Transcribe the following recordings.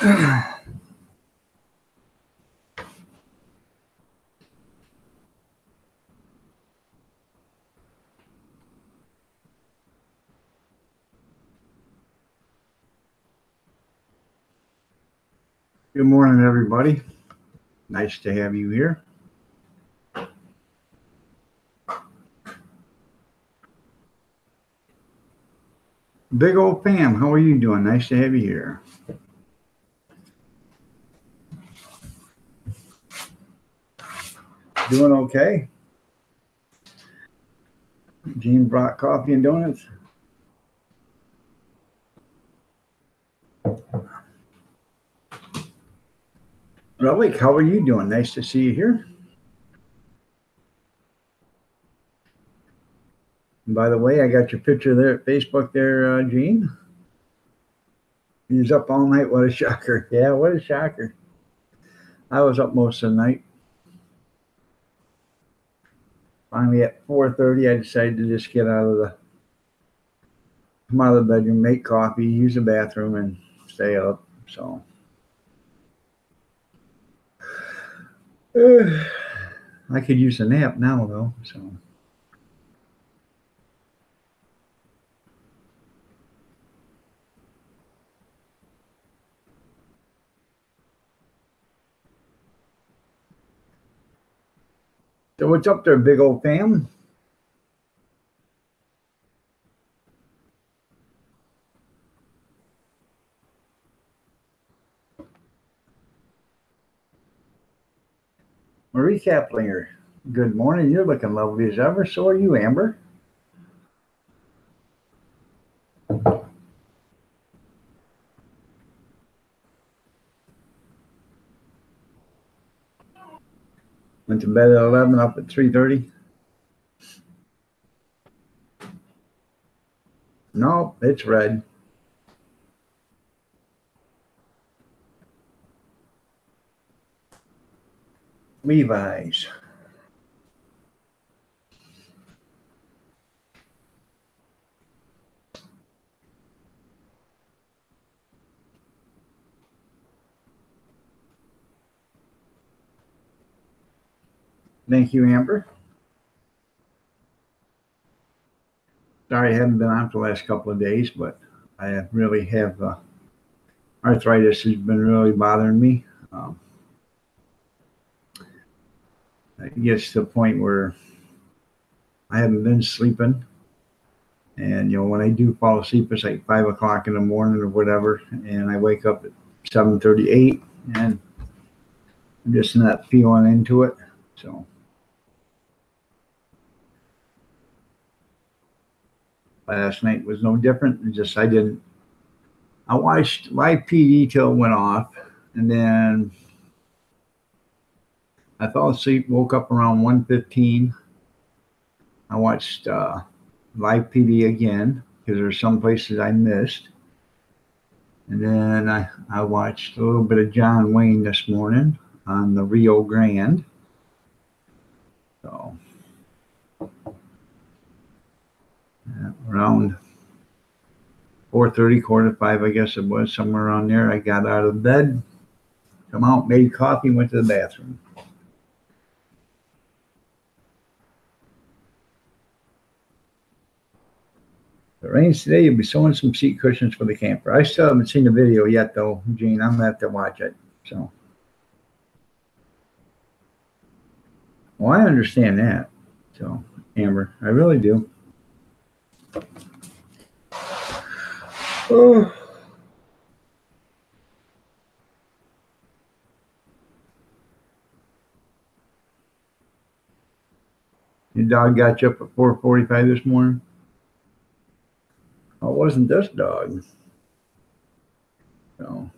Good morning, everybody. Nice to have you here. Big old Pam, how are you doing? Nice to have you here. Doing okay. Gene brought coffee and donuts. Relic, how are you doing? Nice to see you here. And by the way, I got your picture there at Facebook there, Gene. He was up all night. What a shocker. Yeah, what a shocker. I was up most of the night. Finally, at 4:30, I decided to just get come out of the bedroom, make coffee, use the bathroom, and stay up. So I could use a nap now, though. So what's up there, big old fam? Marie Kaplinger, good morning. You're looking lovely as ever. So are you, Amber. Went to bed at 11, up at 3:30. No, it's red. Levi's. Thank you, Amber. Sorry I haven't been on for the last couple of days, but I really have arthritis has been really bothering me. It gets to the point where I haven't been sleeping. And, when I do fall asleep, it's like 5 o'clock in the morning or whatever. And I wake up at 7:38 and I'm just not feeling into it. So last night was no different. It's just I watched live PD till it went off. And then I fell asleep, woke up around 1:15. I watched live PD again because there's some places I missed. And then I watched a little bit of John Wayne this morning on the Rio Grande. So around 4:30, 4:45, I guess it was, somewhere around there, I got out of bed, come out, made coffee, went to the bathroom. If it rains today, you'll be sewing some seat cushions for the camper. I still haven't seen the video yet, though, Gene. I'm gonna have to watch it. So, well, I understand that. So, Amber, I really do. Oh. Your dog got you up at 4:45 this morning? Oh, it wasn't this dog. So.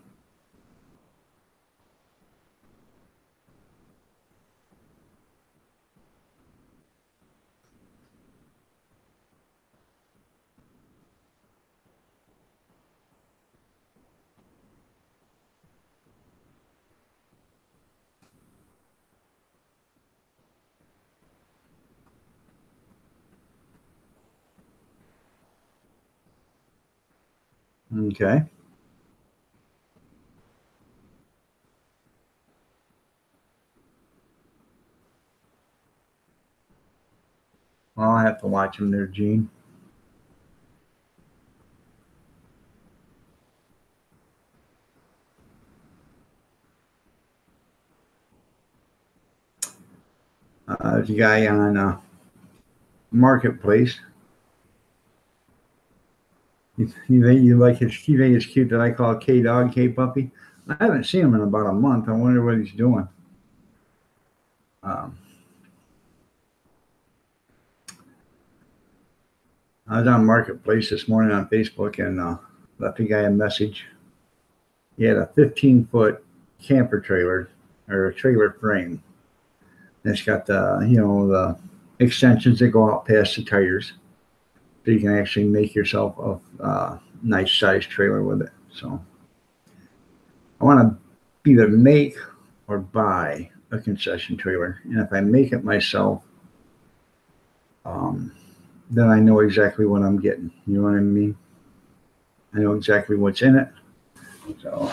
Okay. I'll have to watch them there, Gene. There's a guy on Marketplace. You think you like his? You think it's cute that I call K Dog K Puppy? I haven't seen him in about a month. I wonder what he's doing. Um, I was on Marketplace this morning on Facebook and left a guy a message. He had a 15-foot camper trailer or a trailer frame. And it's got the extensions that go out past the tires, so you can actually make yourself a nice size trailer with it. So I want to either make or buy a concession trailer, and if I make it myself, then I know exactly what I'm getting. You know what I mean? I know exactly what's in it. So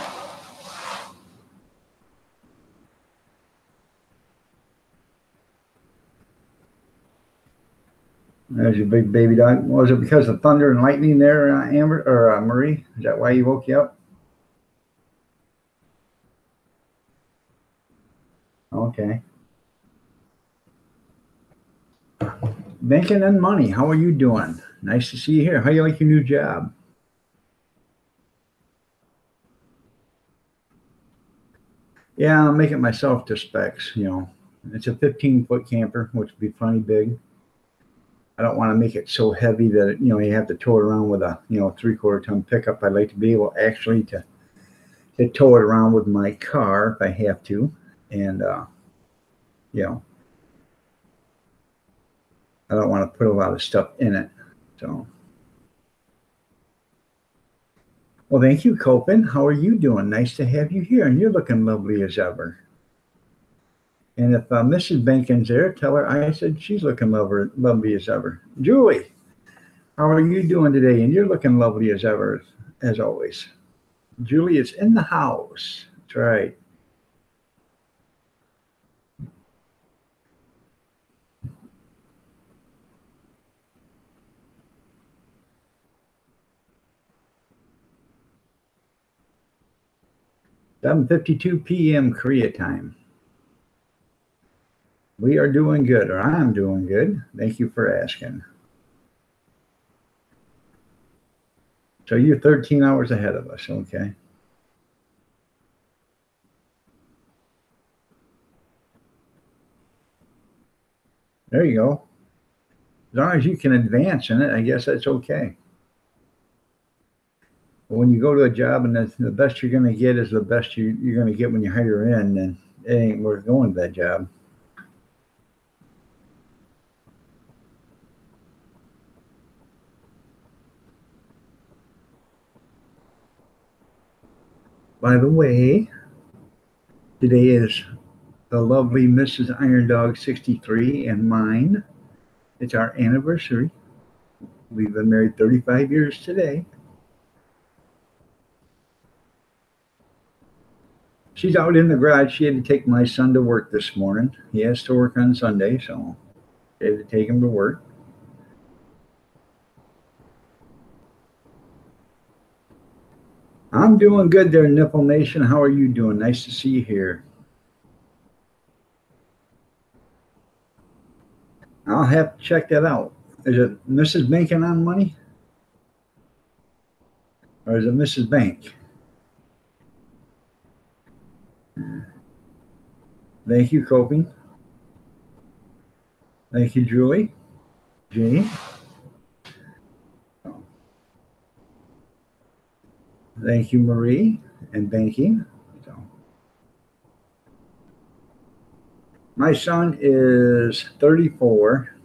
there's your big baby dog. Was it because of thunder and lightning there, Amber or Marie? Is that why you woke you up? Okay. Banking and money. How are you doing? Nice to see you here. How you like your new job? Yeah, I'll make it myself to specs. It's a 15-foot camper, which would be plenty big. I don't want to make it so heavy that you have to tow it around with a 3/4 ton pickup. I'd like to be able actually to tow it around with my car if I have to, and I don't want to put a lot of stuff in it. So, well, thank you, Copen. How are you doing? Nice to have you here, and you're looking lovely as ever. And if Mrs. Bankin's there, tell her I said she's looking lovely as ever. Julie, how are you doing today? And you're looking lovely as ever, as always. Julie is in the house. That's right. $7:52 p.m. Korea time. We are doing good, or I'm doing good. Thank you for asking. So you're 13 hours ahead of us, okay? There you go. As long as you can advance in it, I guess that's okay. But when you go to a job and the best you're going to get is the best you're going to get when you hire in, then it ain't worth going to that job. By the way, today is the lovely Mrs. Iron Dog 63 and mine. It's our anniversary. We've been married 35 years today. She's out in the garage. She had to take my son to work this morning. He has to work on Sunday, so I had to take him to work. I'm doing good there, Nipple Nation. How are you doing? Nice to see you here. I'll have to check that out. Is it Mrs. Banking on money? Or is it Mrs. Bank? Thank you, Coping. Thank you, Julie. Jane. Thank you, Marie, and banking. So, my son is 34.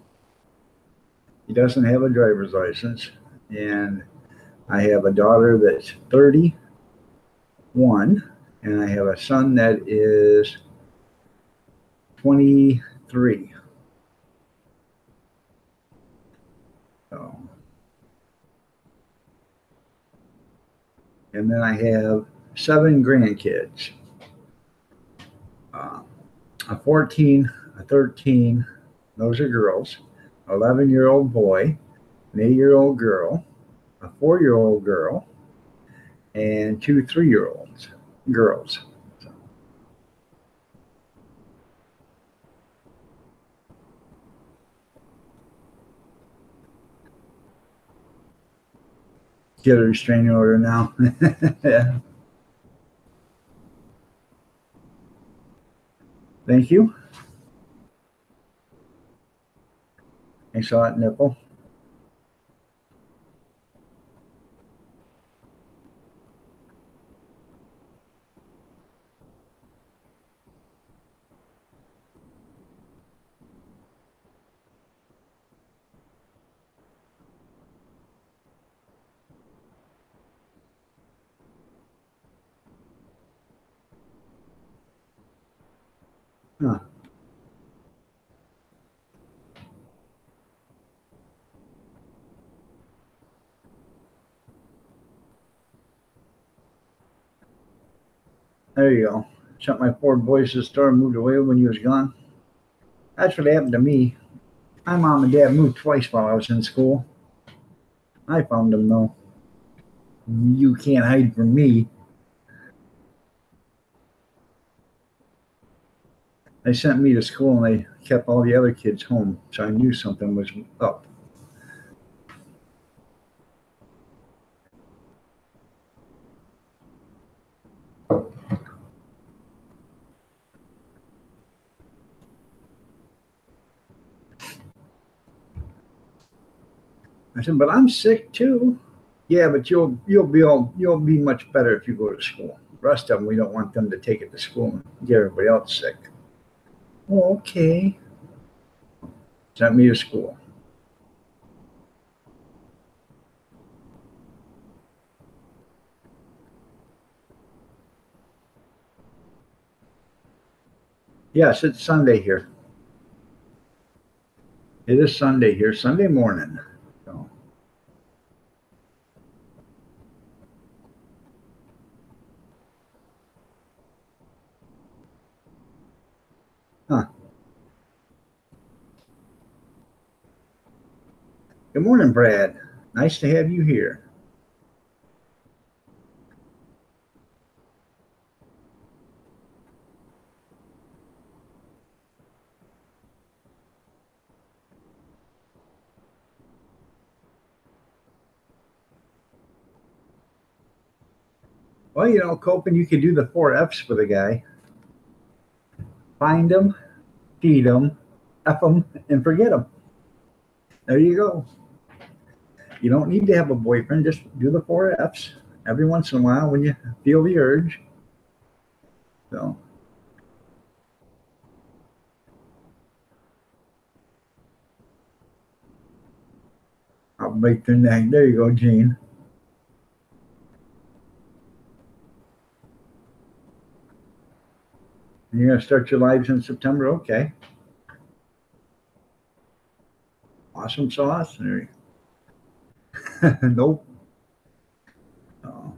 He doesn't have a driver's license, and I have a daughter that's 31, and I have a son that is 23. So, and then I have 7 grandkids. A 14, a 13, those are girls, 11-year-old boy, an 8-year-old girl, a 4-year-old girl, and two 3-year-olds girls. So, get a restraining order now. Yeah. Thank you. I saw that nipple. Huh. There you go. Shut my 4 boys to the store and moved away when you was gone. That's what happened to me. My mom and dad moved twice while I was in school. I found them though. You can't hide from me. They sent me to school and they kept all the other kids home, so I knew something was up. I said, but I'm sick too. Yeah, but you'll be much better if you go to school. The rest of them, we don't want them to take it to school and get everybody else sick. Oh, okay. Sent me to school. Yes, it's Sunday here. It is Sunday here, Sunday morning. So, huh. Good morning, Brad. Nice to have you here. Well, Copen, you could do the 4 F's with a guy. Find them, feed them, F them, and forget them. There you go. You don't need to have a boyfriend. Just do the 4 F's every once in a while when you feel the urge. So, I'll break their neck. There you go, Gene. You're going to start your lives in September? Okay. Awesome sauce. Nope. Oh.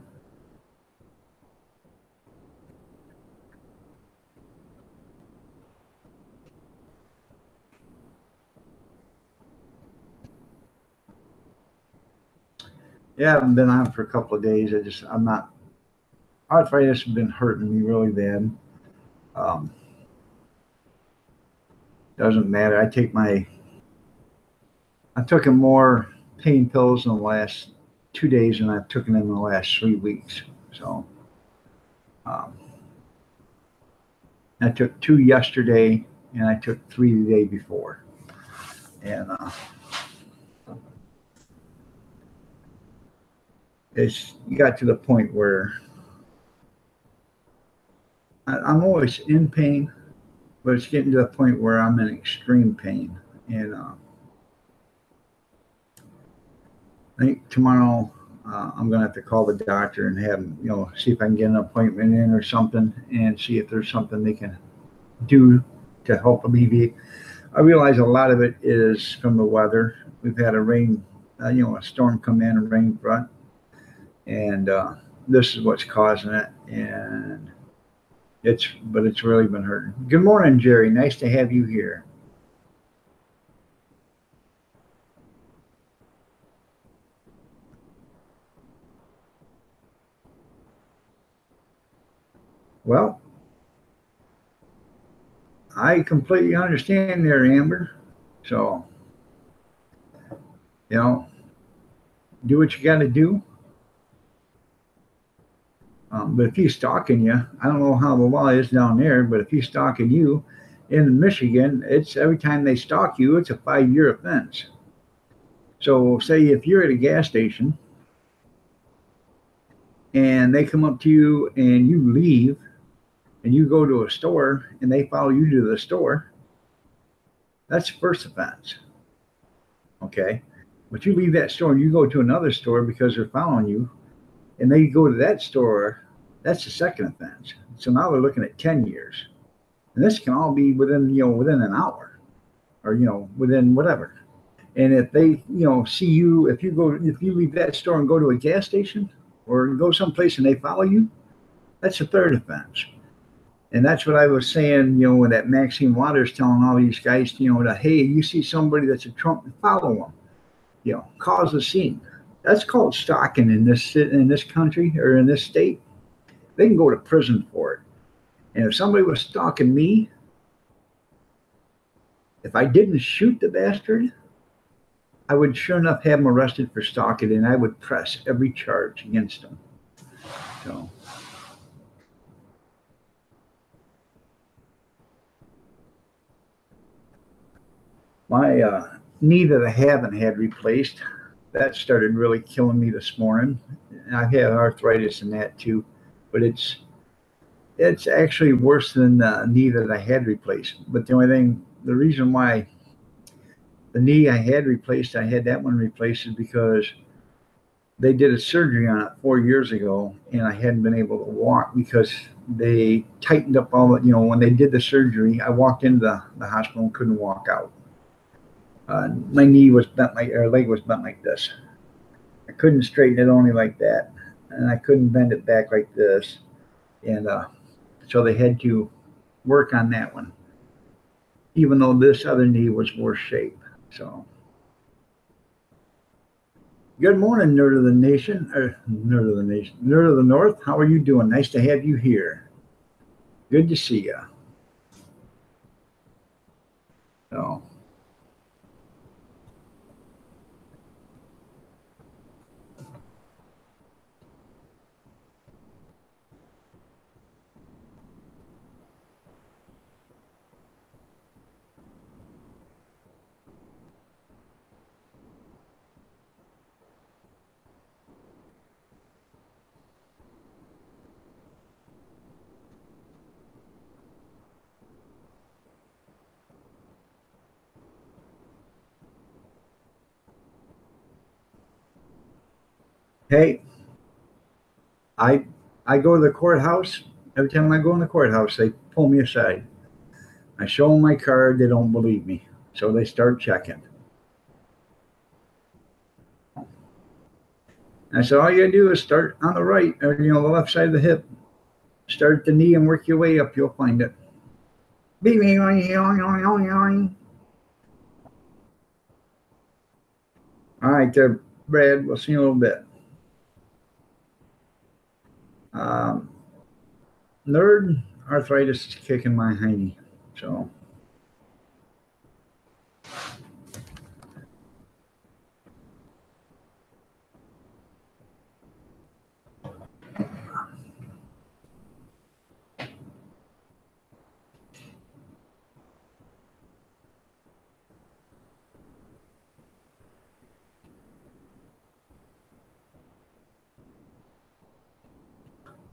Yeah, I haven't been on for a couple of days. I'm not, arthritis has been hurting me really bad. Um, doesn't matter. I took more pain pills in the last 2 days than I've taken in the last 3 weeks. So, um, I took 2 yesterday and I took 3 the day before. And it's got to the point where I'm always in pain, but it's getting to the point where I'm in extreme pain. And I think tomorrow I'm going to have to call the doctor and have him, see if I can get an appointment in or something and see if there's something they can do to help alleviate. I realize a lot of it is from the weather. We've had a storm come in, a rain front, and this is what's causing it. And it's really been hurting. Good morning, Jerry. Nice to have you here. Well, I completely understand there, Amber. So, you know, do what you got to do. But if he's stalking you, I don't know how the law is down there, but if he's stalking you in Michigan, it's every time they stalk you, it's a 5-year offense. So, say if you're at a gas station and they come up to you and you leave and you go to a store and they follow you to the store, that's the first offense. Okay. But you leave that store and you go to another store because they're following you and they go to that store, that's the second offense. So now they're looking at 10 years. And this can all be within an hour or, within whatever. And if they, see you, if you leave that store and go to a gas station or go someplace and they follow you, that's a third offense. And that's what I was saying, when that Maxine Waters telling all these guys, that, hey, you see somebody that's a Trump, follow them, cause a scene. That's called stalking in this country or in this state. They can go to prison for it. And if somebody was stalking me, if I didn't shoot the bastard, I would sure enough have him arrested for stalking, and I would press every charge against him. So. My knee that I haven't had replaced, that started really killing me this morning. And I've had arthritis in that too, but it's actually worse than the knee that I had replaced. But the reason why the knee I had replaced, I had that one replaced, is because they did a surgery on it 4 years ago, and I hadn't been able to walk because they tightened up all the, when they did the surgery, I walked into the hospital and couldn't walk out. My knee was bent, leg was bent like this. I couldn't straighten it only like that, and I couldn't bend it back like this. And so they had to work on that one, even though this other knee was worse shape. So, good morning, Nerd of the Nation, Nerd of the North. How are you doing? Nice to have you here. Good to see you. So. Hey, I go to the courthouse. Every time I go in the courthouse, they pull me aside. I show them my card. They don't believe me, so they start checking. I said, all you gotta do is start on the right, or the left side of the hip. Start at the knee and work your way up. You'll find it. All right, there, Brad. We'll see you in a little bit. Nerd arthritis is kicking my hiney, so.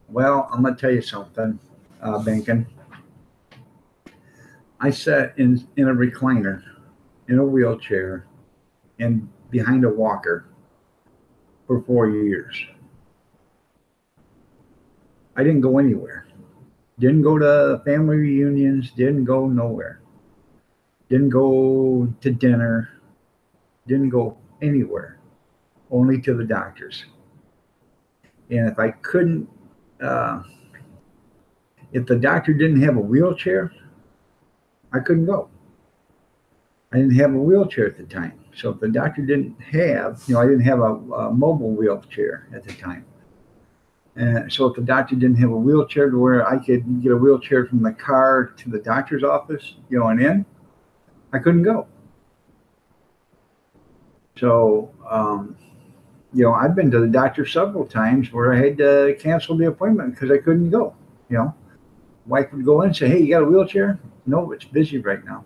Well, I'm going to tell you something, Bankin. I sat in a recliner, in a wheelchair, and behind a walker for 4 years. I didn't go anywhere. Didn't go to family reunions. Didn't go nowhere. Didn't go to dinner. Didn't go anywhere. Only to the doctors. And if I couldn't, if the doctor didn't have a wheelchair, I couldn't go. I didn't have a wheelchair at the time. So if the doctor didn't have, I didn't have a mobile wheelchair at the time. And so if the doctor didn't have a wheelchair to where I could get a wheelchair from the car to the doctor's office, and in, I couldn't go. So, I've been to the doctor several times where I had to cancel the appointment because I couldn't go. Wife would go in and say, "Hey, you got a wheelchair?" "No, it's busy right now."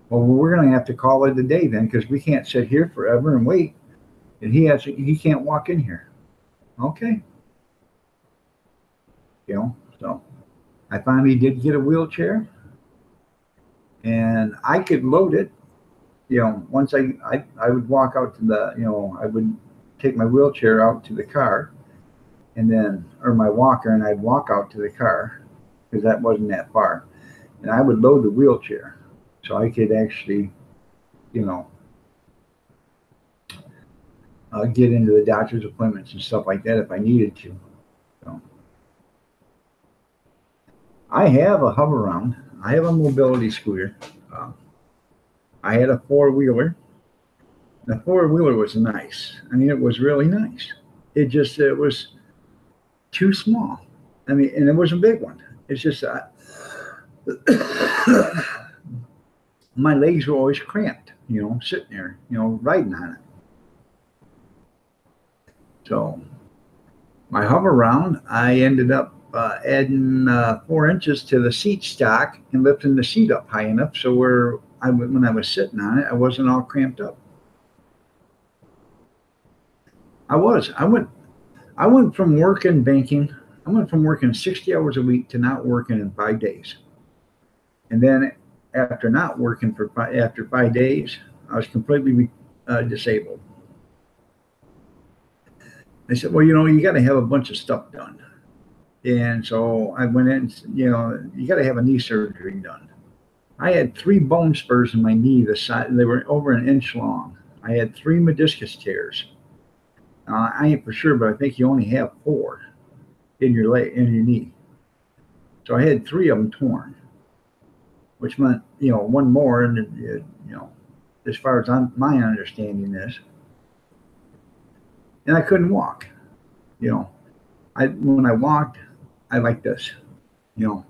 "Well, we're going to have to call it a day then because we can't sit here forever and wait. And he can't walk in here." Okay. So I finally did get a wheelchair and I could load it. Once I would walk out to I would take my wheelchair out to the car or my walker, and I'd walk out to the car because that wasn't that far. And I would load the wheelchair so I could actually, get into the doctor's appointments and stuff like that if I needed to. So I have a hover-round. I have a mobility scooter. I had a four-wheeler. The four-wheeler was nice. I mean, it was really nice. It was too small. I mean, and it was a big one. It's just my legs were always cramped, sitting there, riding on it. So my hover-round, I ended up adding 4 inches to the seat stock and lifting the seat up high enough so when I was sitting on it, I wasn't all cramped up. I went from working banking. I went from working 60 hours a week to not working in 5 days. And then after not working after 5 days, I was completely disabled. They said, "Well, you got to have a bunch of stuff done." And so I went in, you got to have a knee surgery done. I had 3 bone spurs in my knee. They were over an inch long. I had 3 meniscus tears. I ain't for sure, but I think you only have 4 in your knee. So I had 3 of them torn, which meant, 1 more. And, as far as my understanding is, and I couldn't walk. When I walked, I like this, and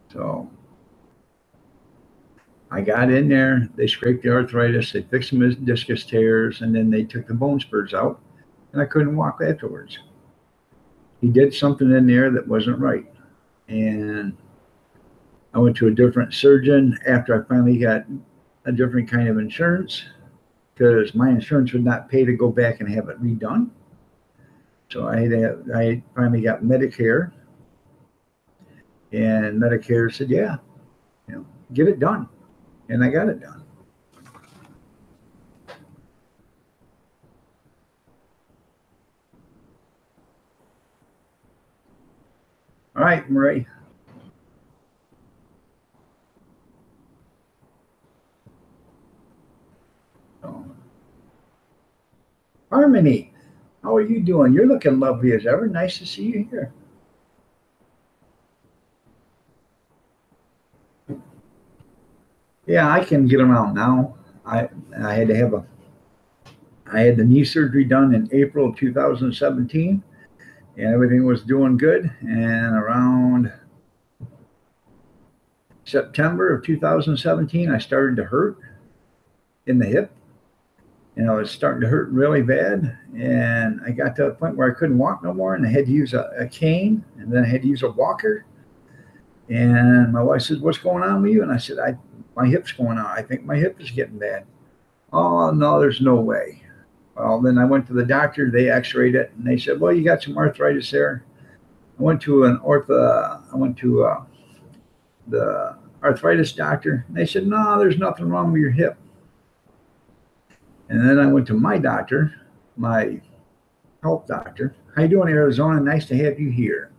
so I got in there. They scraped the arthritis, they fixed the meniscus tears, and then they took the bone spurs out, and I couldn't walk afterwards. He did something in there that wasn't right, and I went to a different surgeon after I finally got a different kind of insurance, because my insurance would not pay to go back and have it redone. So I finally got Medicare, and Medicare said, "Yeah, get it done," and I got it done. All right, Marie. Harmony, how are you doing? You're looking lovely as ever. Nice to see you here. Yeah, I can get around now. I had the knee surgery done in April of 2017, and everything was doing good. And around September of 2017, I started to hurt in the hip. It was starting to hurt really bad, and I got to a point where I couldn't walk no more, and I had to use a cane, and then I had to use a walker. And my wife said, "What's going on with you?" And I said, "My hip's going on. I think my hip is getting bad." "Oh, no, there's no way." Well, then I went to the doctor. They x-rayed it, and they said, "Well, you got some arthritis there." I went to the arthritis doctor, and they said, "No, there's nothing wrong with your hip." And then I went to my doctor, my health doctor. "How you doing, Arizona? Nice to have you here."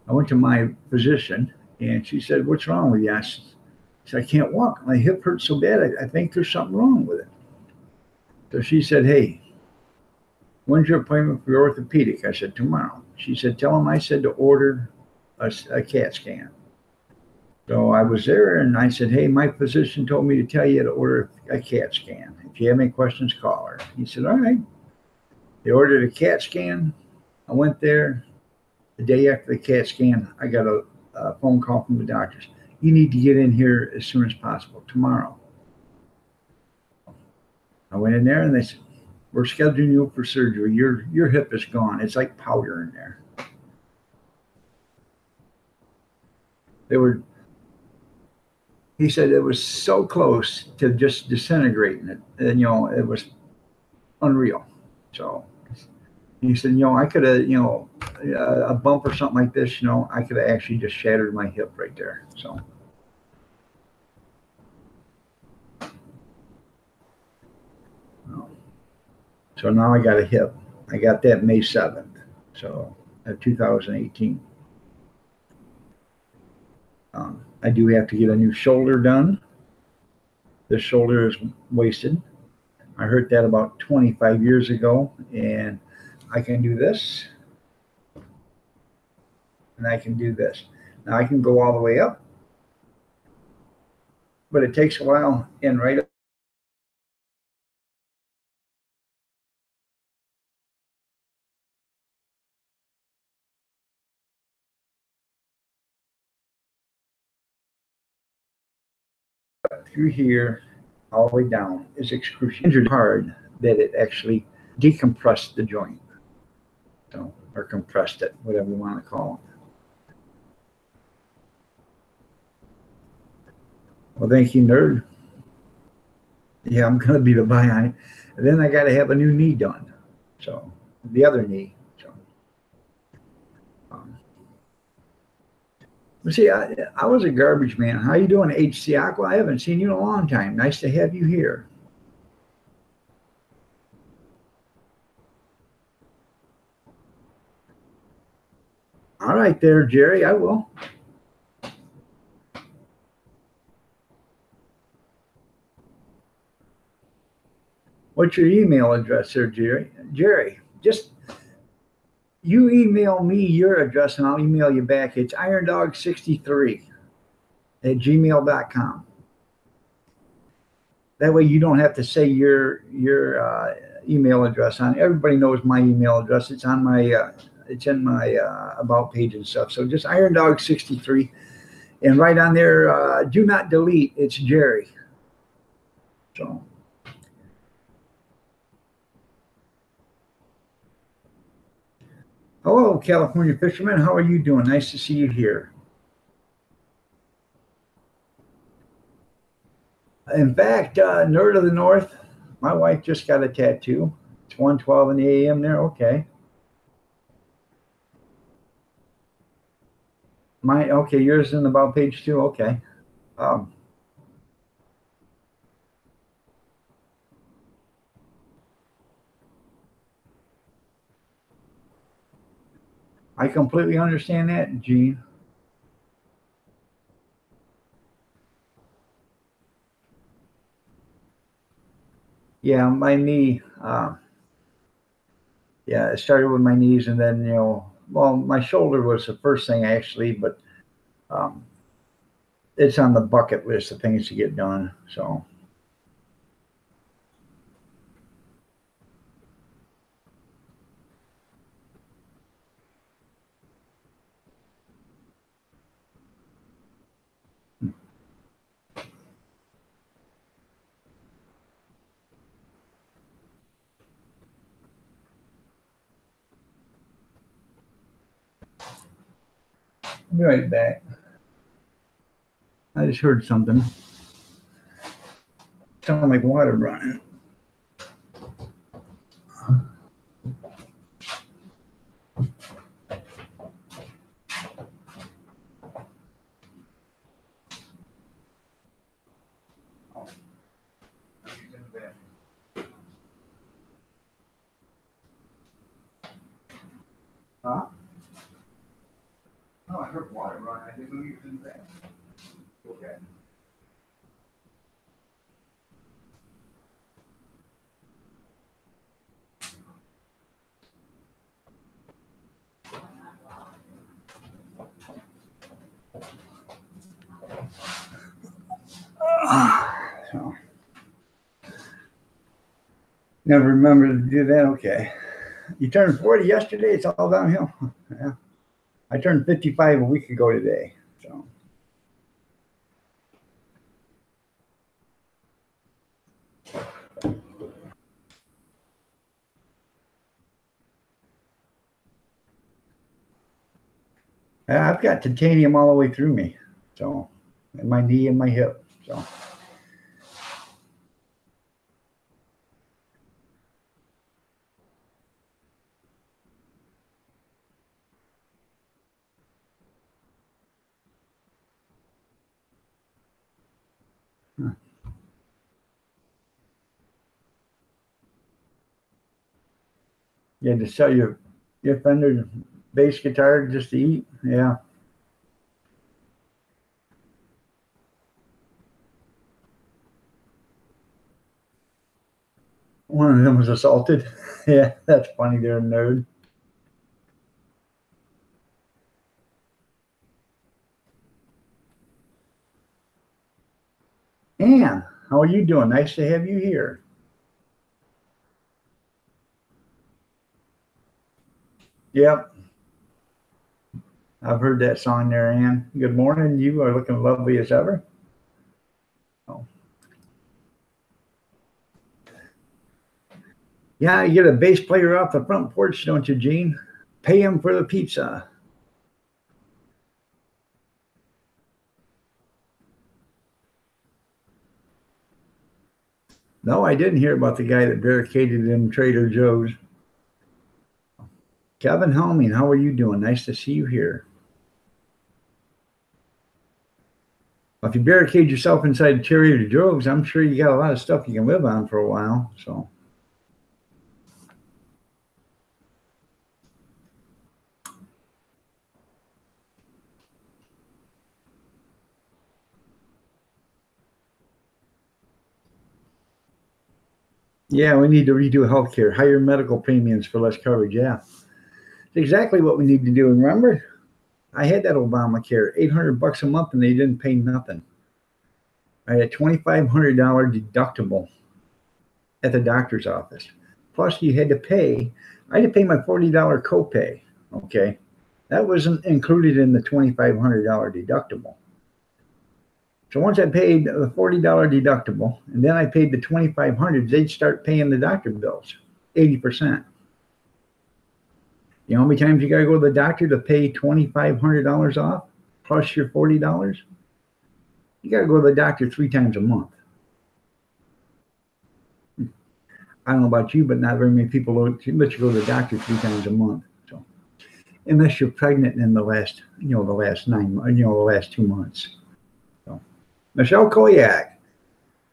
I went to my physician, and she said, "What's wrong with you?" I said, "I can't walk. My hip hurts so bad. I think there's something wrong with it." So she said, "Hey, when's your appointment for your orthopedic?" I said, "Tomorrow." She said, "Tell him I said to order a CAT scan." So I was there, and I said, "Hey, my physician told me to tell you to order a CAT scan. If you have any questions, call her." He said, "All right." They ordered a CAT scan. I went there. The day after the CAT scan, I got a phone call from the doctors. You need to get in here as soon as possible, tomorrow. I went in there and they said, we're scheduling you for surgery. Your hip is gone. It's like powder in there. He said it was so close to just disintegrating it. And, it was unreal. So he said, I could have, a bump or something like this, I could have actually just shattered my hip right there. So now I got a hip. I got that May 7th, so 2018. I do have to get a new shoulder done. This shoulder is wasted. I hurt that about 25 years ago, and I can do this, and I can do this. Now I can go all the way up, but it takes a while, and right up. Through here, all the way down is excruciating hard that it actually decompressed the joint, or compressed it, whatever you want to call it. Well, thank you, nerd. Yeah, I'm gonna be the bionic. And then I got to have a new knee done, so the other knee. See, I was a garbage man. How you doing, HC Aqua? I haven't seen you in a long time. Nice to have you here. All right there, Jerry, I will. What's your email address there, Jerry? Jerry, just you email me your address and I'll email you back. It's irondog63@gmail.com. That way you don't have to say your email address on. Everybody knows my email address. It's on my it's in my about page and stuff. So just irondog63, and right on there, do not delete. It's Jerry. So. Hello, California fisherman. How are you doing? Nice to see you here. In fact, Nerd of the North, my wife just got a tattoo. It's 1:12 in the a.m. there. Okay. Okay, yours in about page 2. Okay. I completely understand that, Gene. Yeah, my knee. Yeah, it started with my knees, and then well, my shoulder was the first thing actually, but it's on the bucket list of things to get done. So. I'll be right back. I just heard something. Sounded like water running. Huh? Oh, I heard water running. I didn't know you were in bed. Okay. So, never remember to do that. Okay. You turned 40 yesterday. It's all downhill. Yeah. I turned 55 a week ago today. So. I've got titanium all the way through me. So, in my knee and my hip. So. Huh. You had to sell your Fender bass guitar just to eat? Yeah. One of them was assaulted. Yeah, that's funny. They're a nerd. Ann, how are you doing? Nice to have you here. Yep, I've heard that song there, Ann. Good morning. You are looking lovely as ever. Oh. Yeah, you get a bass player off the front porch, don't you, Gene? Pay him for the pizza. No, I didn't hear about the guy that barricaded in Trader Joe's. Kevin Helming, how are you doing? Nice to see you here. Well, if you barricade yourself inside Trader Joe's, I'm sure you got a lot of stuff you can live on for a while. So. Yeah, we need to redo healthcare, higher medical premiums for less coverage. Yeah, it's exactly what we need to do. And remember, I had that Obamacare, $800 a month, and they didn't pay nothing. I had a $2,500 deductible at the doctor's office. Plus, you had to pay. I had to pay my $40 copay. Okay, that wasn't included in the $2,500 deductible. So once I paid the $40 deductible, and then I paid the $2,500, they'd start paying the doctor bills, 80%. You know how many times you got to go to the doctor to pay $2,500 off plus your $40? You got to go to the doctor 3 times a month. I don't know about you, but not very many people let you go to the doctor 3 times a month. So, unless you're pregnant in the last 2 months. So, Michelle Koyak,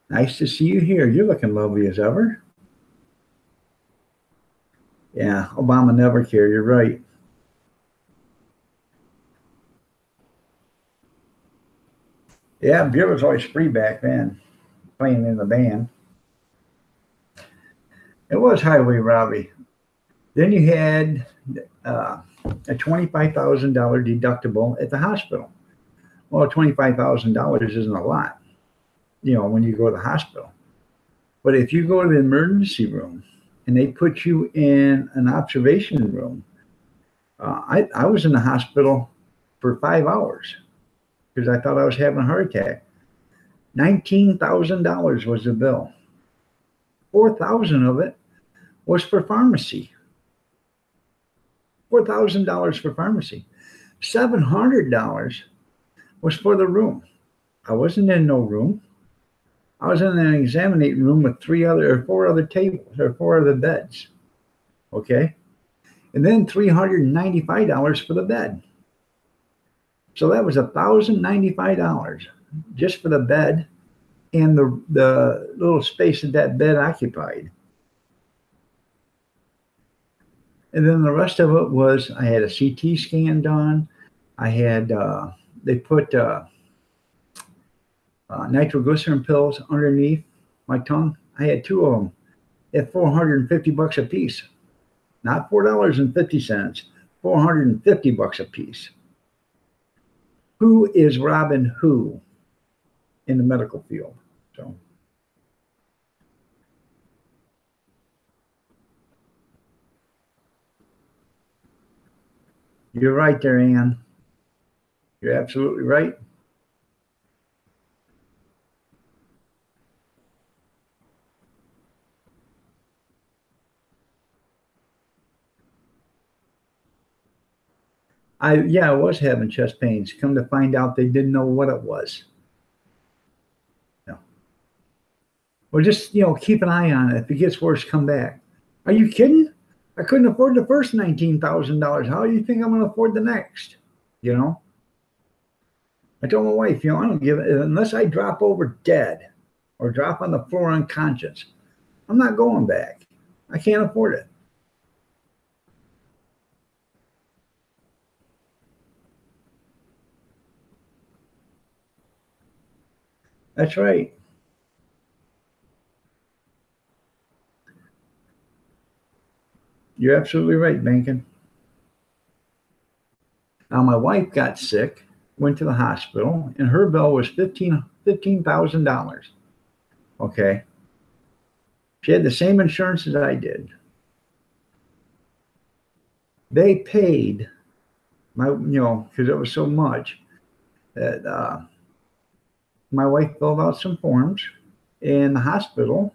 nice to see you here. You're looking lovely as ever. Yeah, Obama never cared. You're right. Yeah, beer was always free back then, playing in the band. It was highway robbery. Then you had a $25,000 deductible at the hospital. Well, $25,000 isn't a lot, when you go to the hospital. But if you go to the emergency room and they put you in an observation room, I was in the hospital for 5 hours because I thought I was having a heart attack. $19,000 was the bill. 4,000 of it was for pharmacy. $4,000 for pharmacy. $700 was for the room. I wasn't in no room. I was in an examining room with 4 other tables or 4 other beds. Okay. And then $395 for the bed. So that was $1,095 just for the bed and the little space that bed occupied. And then the rest of it was I had a CT scan done. I had they put nitroglycerin pills underneath my tongue. I had 2 of them at $450 a piece, not $4.50, $450 a piece. Who is robbing who in the medical field? So. You're right there, Ann. You're absolutely right. Yeah, I was having chest pains. Come to find out, they didn't know what it was. You know. Well, just keep an eye on it. If it gets worse, come back. Are you kidding? I couldn't afford the first $19,000. How do you think I'm going to afford the next? You know. I told my wife, I don't give it unless I drop over dead or drop on the floor unconscious. I'm not going back. I can't afford it. That's right. You're absolutely right, Bankin. Now my wife got sick, went to the hospital, and her bill was $15,000. Okay. She had the same insurance as I did. They paid because it was so much that my wife filled out some forms, and the hospital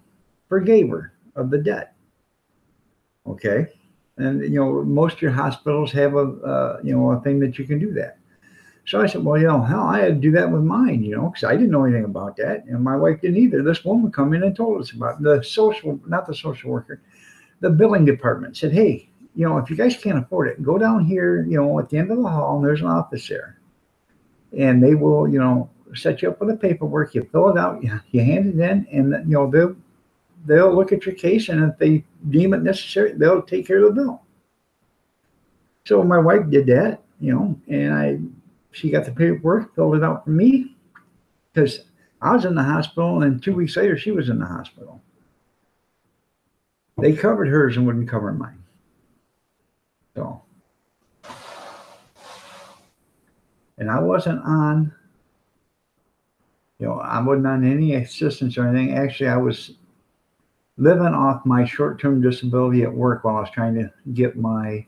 forgave her of the debt. Okay. And most of your hospitals have a thing that you can do that. So I said, well, hell, I had to do that with mine, because I didn't know anything about that, and my wife didn't either. This woman come in and told us about it. Not the social worker, the billing department said, hey, if you guys can't afford it, go down here, at the end of the hall, and there's an office there, and they will, set you up with the paperwork. You fill it out, you hand it in, and they'll look at your case, and if they deem it necessary, they'll take care of the bill. So my wife did that, and she got the paperwork, filled it out for me because I was in the hospital, and 2 weeks later she was in the hospital. They covered hers and wouldn't cover mine. So, and I wasn't on, I wasn't on any assistance or anything. Actually, I was living off my short-term disability at work while I was trying to get my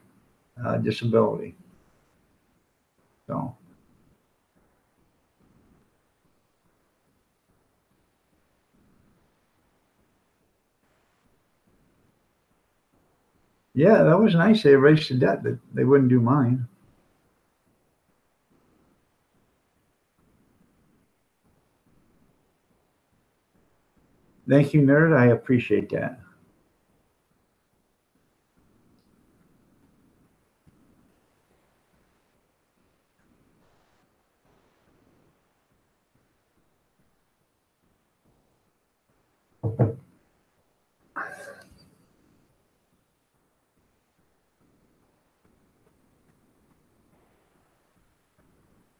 disability. So, yeah, that was nice. They erased the debt, but they wouldn't do mine. Thank you, nerd. I appreciate that.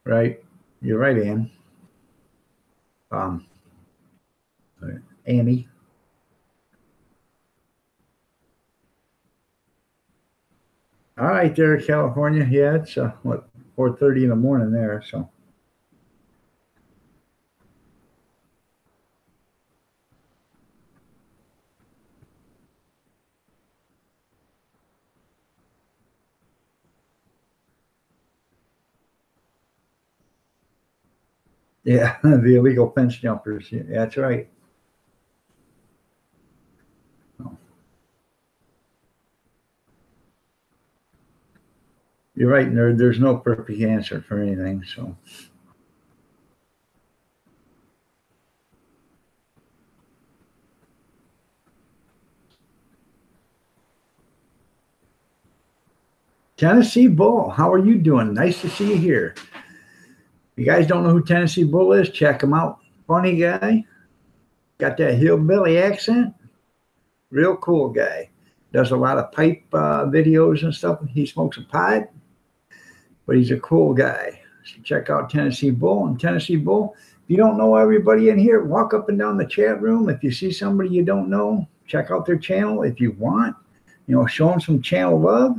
Right? You're right, Ann. Um, Annie. All right, there, California. Yeah, it's what 4:30 in the morning there. So yeah, the illegal fence jumpers. Yeah, that's right. So, you're right, nerd. There's no perfect answer for anything. So Tennessee Bull, how are you doing? Nice to see you here. If you guys don't know who Tennessee Bull is, check him out. Funny guy, got that hillbilly accent. Real cool guy. Does a lot of pipe videos and stuff. He smokes a pipe, but he's a cool guy. So check out Tennessee Bull and Tennessee Bull. If you don't know everybody in here, walk up and down the chat room. If you see somebody you don't know, check out their channel. If you want, show them some channel love,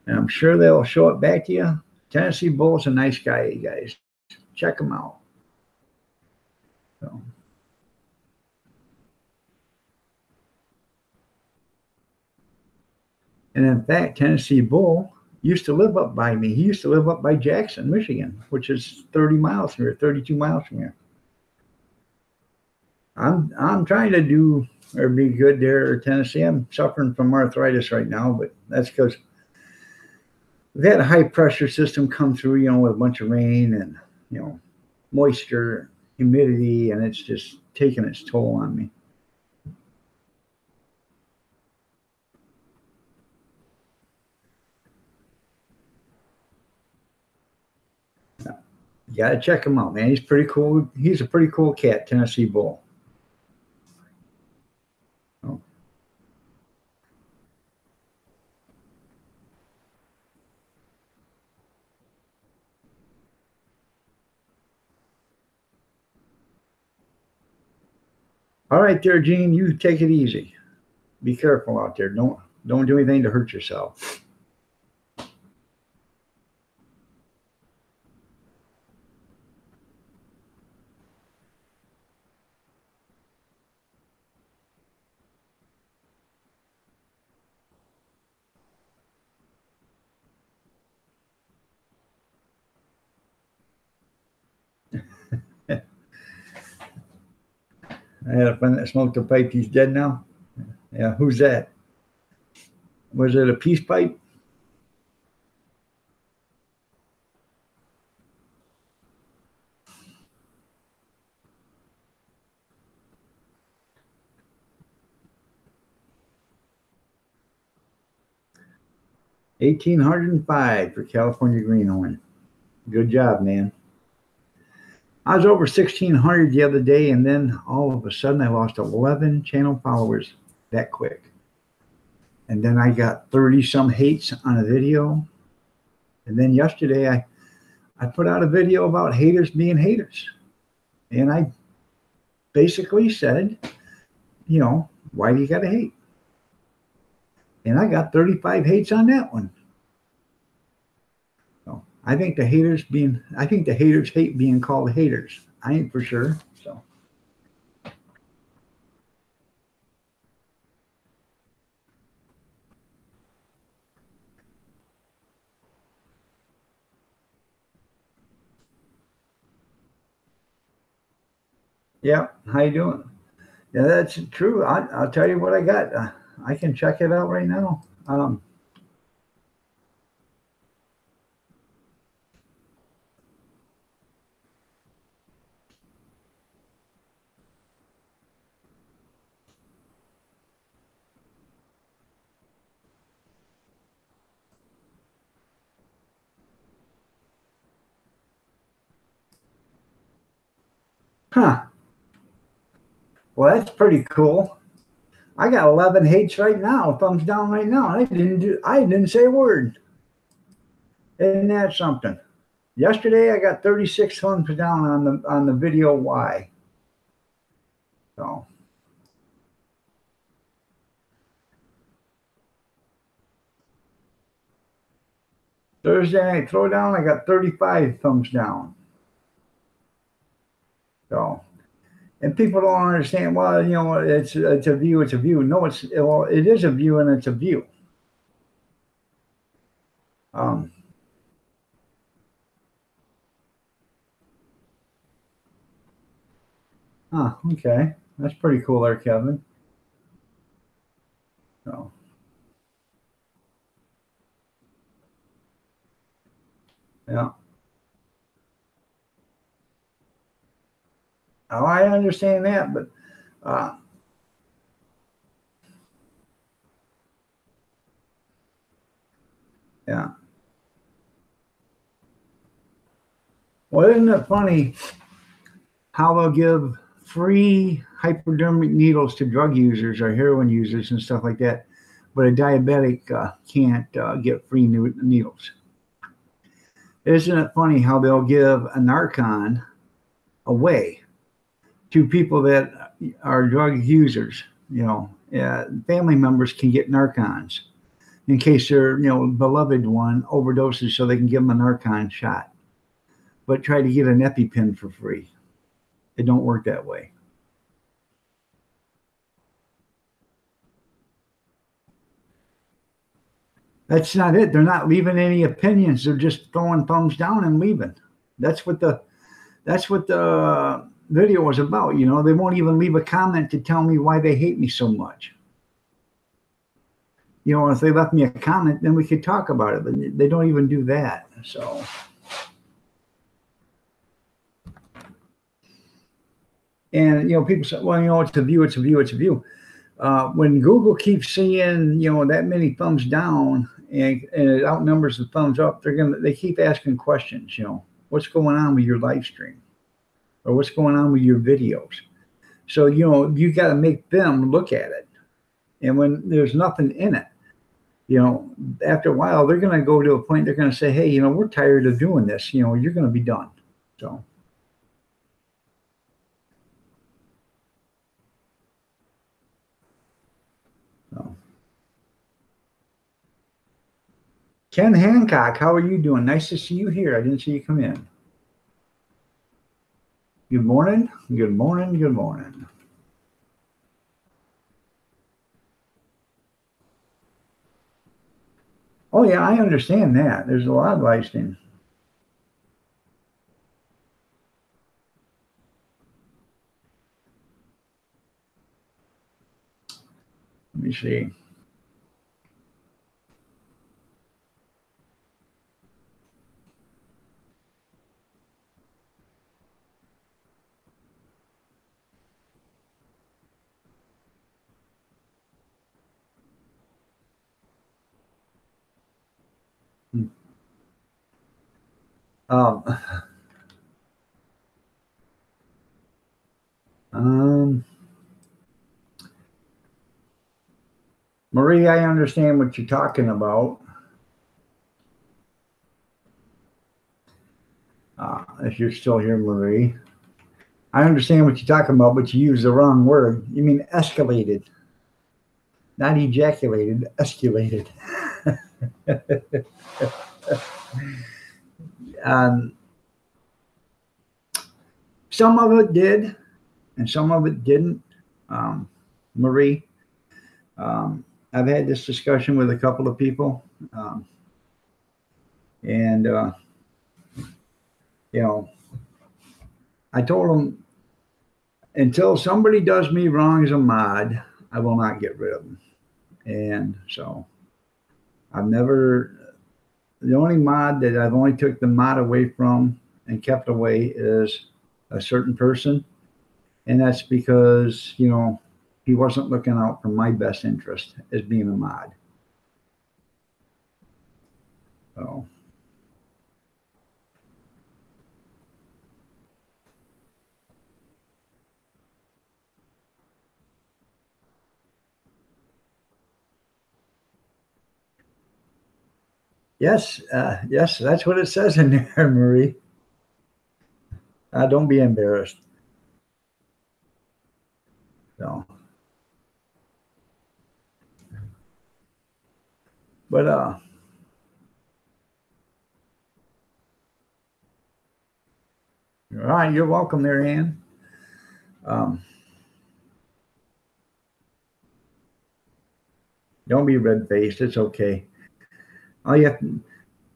and I'm sure they'll show it back to you. Tennessee Bull is a nice guy, you guys. Check him out. So, and in fact, Tennessee Bull used to live up by me. He used to live up by Jackson, Michigan, which is 30 miles from here, 32 miles from here. I'm trying to do or be good there in Tennessee. I'm suffering from arthritis right now, but that's because we've had a high pressure system come through, with a bunch of rain and, moisture, humidity, and it's just taking its toll on me. You got to check him out, man. He's pretty cool. He's a pretty cool cat, Tennessee Bull. Oh. All right, there, Gene. You take it easy. Be careful out there. Don't do anything to hurt yourself. I had a friend that smoked a pipe. He's dead now. Yeah, who's that? Was it a peace pipe? 1805 for California Greenhorn. Good job, man. I was over 1600 the other day, and then all of a sudden I lost 11 channel followers that quick. And then I got 30 some hates on a video. And then yesterday I put out a video about haters being haters. And I basically said, why do you got to hate? And I got 35 hates on that one. So I think the haters hate being called haters. I ain't for sure. So yeah, how you doing? Yeah, that's true. I'll tell you what I got. I can check it out right now. Huh. Well, that's pretty cool. I got 11 hates right now, thumbs down right now. I didn't say a word. Isn't that something? Yesterday I got 36 thumbs down on the video why. So Thursday night throwdown, I got 35 thumbs down. So, and people don't understand. Well, it's a view. It's a view. No, it is a view, and it's a view. Um, okay, that's pretty cool, there, Kevin. So, yeah. Oh, I understand that, but uh, yeah. Well, isn't it funny how they'll give free hypodermic needles to drug users or heroin users and stuff like that, but a diabetic can't get free needles? Isn't it funny how they'll give a Narcan away to people that are drug users? Family members can get Narcans in case their beloved one overdoses, so they can give them a Narcan shot. But try to get an EpiPen for free. It don't work that way. That's not it. They're not leaving any opinions. They're just throwing thumbs down and leaving. That's what the video was about. You know, they won't even leave a comment to tell me why they hate me so much. You know, if they left me a comment, then we could talk about it. But they don't even do that. So, and you know, people say, "Well, you know, it's a view, it's a view, it's a view." When Google keeps seeing, you know, that many thumbs down and it outnumbers the thumbs up, they keep asking questions. You know, what's going on with your live stream, or what's going on with your videos? So you know, you got to make them look at it. And when there's nothing in it, you know, after a while, they're going to go to a point. They're going to say, "Hey, you know, we're tired of doing this. You know, you're going to be done." So. So. Ken Hancock, how are you doing? Nice to see you here. I didn't see you come in. Good morning. Good morning. Good morning. Oh yeah, I understand that. There's a lot of live stream. Let me see. Um, um, Marie, I understand what you're talking about. If you're still here, Marie, I understand what you're talking about, but you used the wrong word. You mean escalated, not ejaculated, escalated. um, some of it did, and some of it didn't. Marie, I've had this discussion with a couple of people, and you know, I told them until somebody does me wrong as a mod, I will not get rid of them. And so I've never, the only mod that I've only took the mod away from and kept away is a certain person. And that's because, you know, he wasn't looking out for my best interest as being a mod. So. Yes, yes, that's what it says in there, Marie. Don't be embarrassed. So, but all right, you're welcome there, Ann. Don't be red faced. It's okay. All you have to,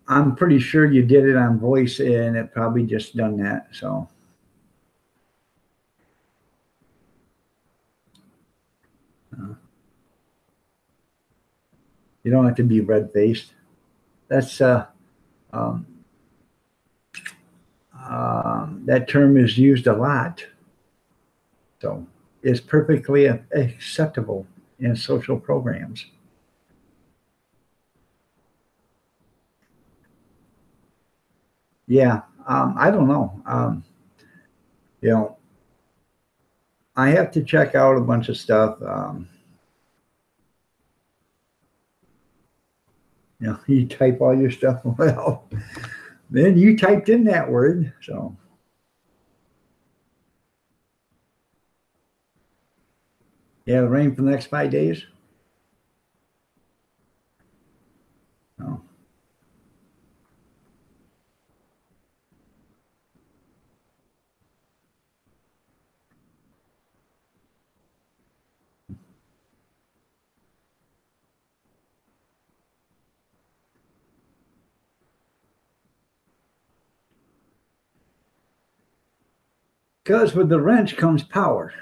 I'm pretty sure you did it on voice, and it probably just done that. So. You don't have to be red faced. That's um, that term is used a lot, so it's perfectly acceptable in social programs. Yeah, I don't know. You know, I have to check out a bunch of stuff. You know, you type all your stuff. Well, then you typed in that word, so. Yeah, the rain for the next 5 days. Oh. Because with the wrench comes power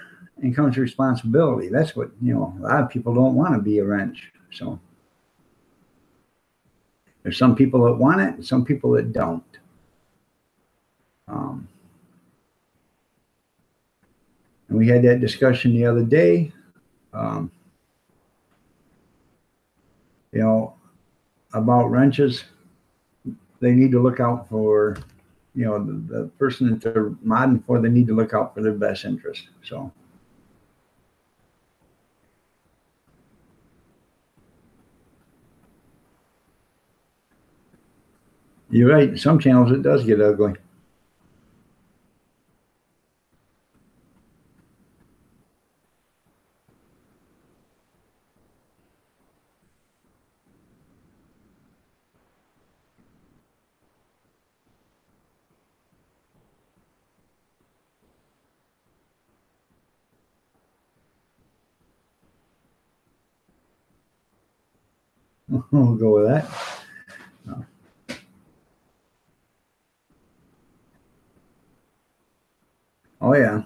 and comes responsibility. That's what, a lot of people don't want to be a wrench. So there's some people that want it and some people that don't. Um, and we had that discussion the other day. Um, about wrenches. They need to look out for, the person that they're modding for. They need to look out for their best interest. So. You're right. Some channels it does get ugly. We'll go with that. No. Oh yeah.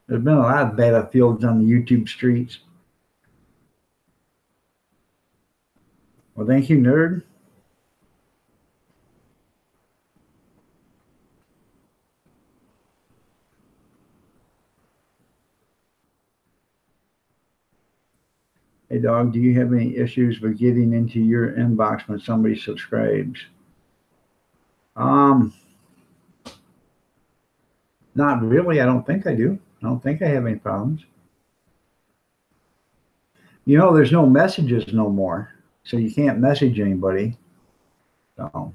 There's been a lot of battlefields on the YouTube streets. Well, thank you, nerd. Hey, dog, do you have any issues with getting into your inbox when somebody subscribes? Um, Not really. I don't think I do. I don't think I have any problems. There's no messages no more, so you can't message anybody. So,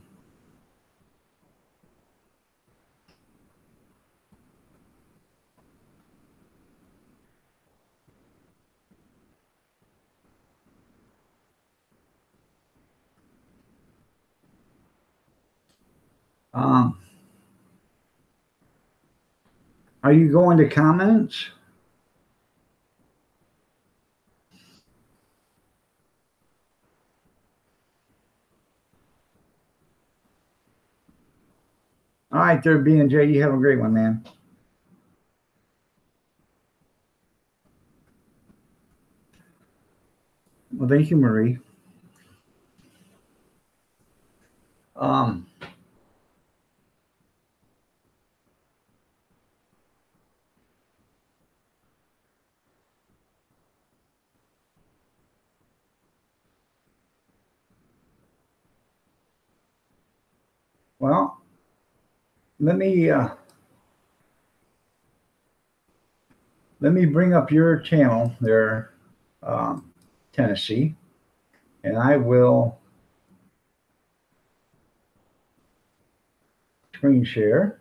um, are you going to comments? All right, there, B and J. You have a great one, man. Well, thank you, Marie. Um, well, let me bring up your channel there, um, Tennessee, and I will screen share.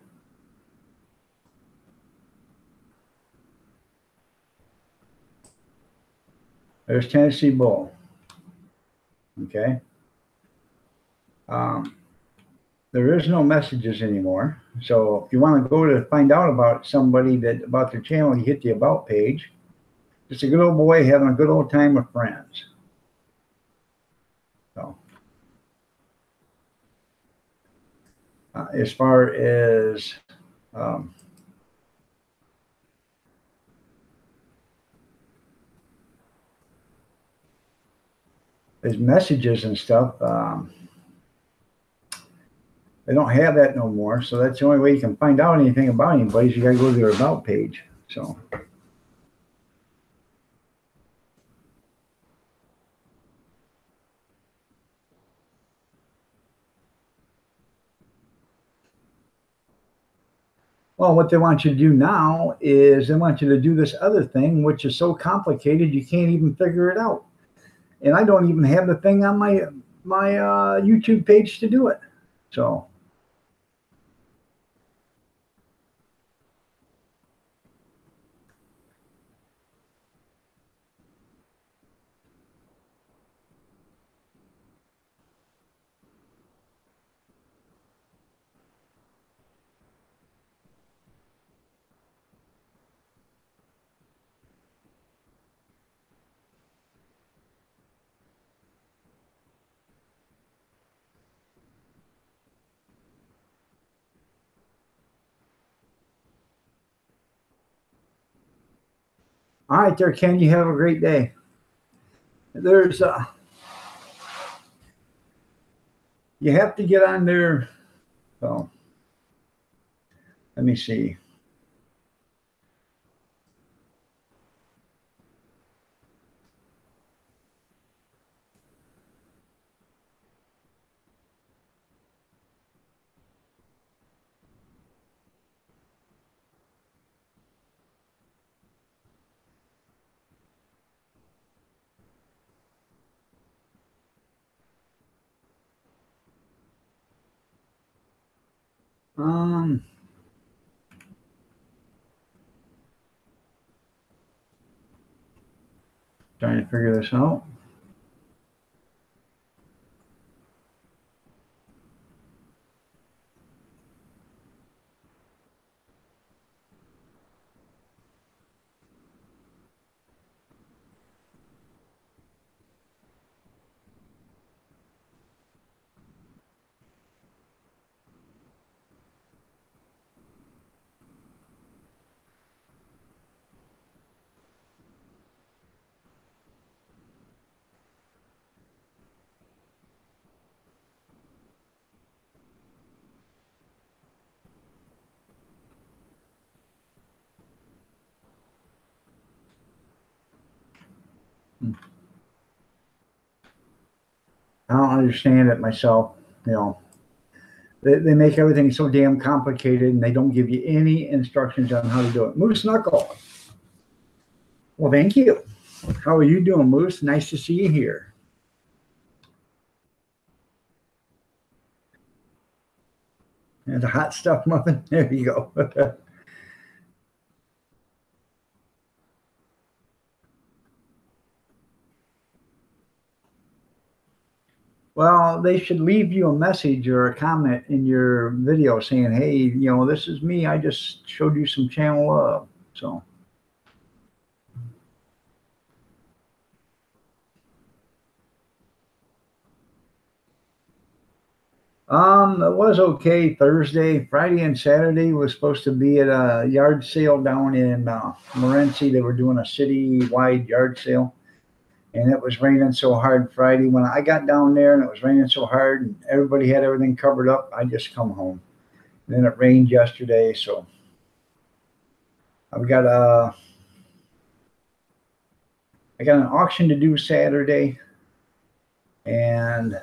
There's Tennessee Bull. Okay. Um, there is no messages anymore. So if you want to go to find out about somebody about their channel, you hit the about page. Just a good old boy having a good old time with friends. So as far as um, messages and stuff, they don't have that no more. So that's the only way you can find out anything about anybody is you got to go to their about page. So. Well, what they want you to do now is they want you to do this other thing, which is so complicated you can't even figure it out. And I don't even have the thing on my YouTube page to do it. So. All right, there, Ken. You have a great day. There's you have to get on there. So let me see. Um, Trying to figure this out. I don't understand it myself. You know, they make everything so damn complicated, and they don't give you any instructions on how to do it. Moose Knuckle. Well, thank you. How are you doing, Moose? Nice to see you here. And the hot stuff muffin. There you go. Well, they should leave you a message or a comment in your video saying, "Hey, this is me. I just showed you some channel love." So, it was okay. Thursday, Friday, and Saturday was supposed to be at a yard sale down in Morenci. They were doing a city-wide yard sale, and it was raining so hard Friday. When I got down there, and it was raining so hard, and everybody had everything covered up, I just come home. And then it rained yesterday, so I've got a I got an auction to do Saturday, and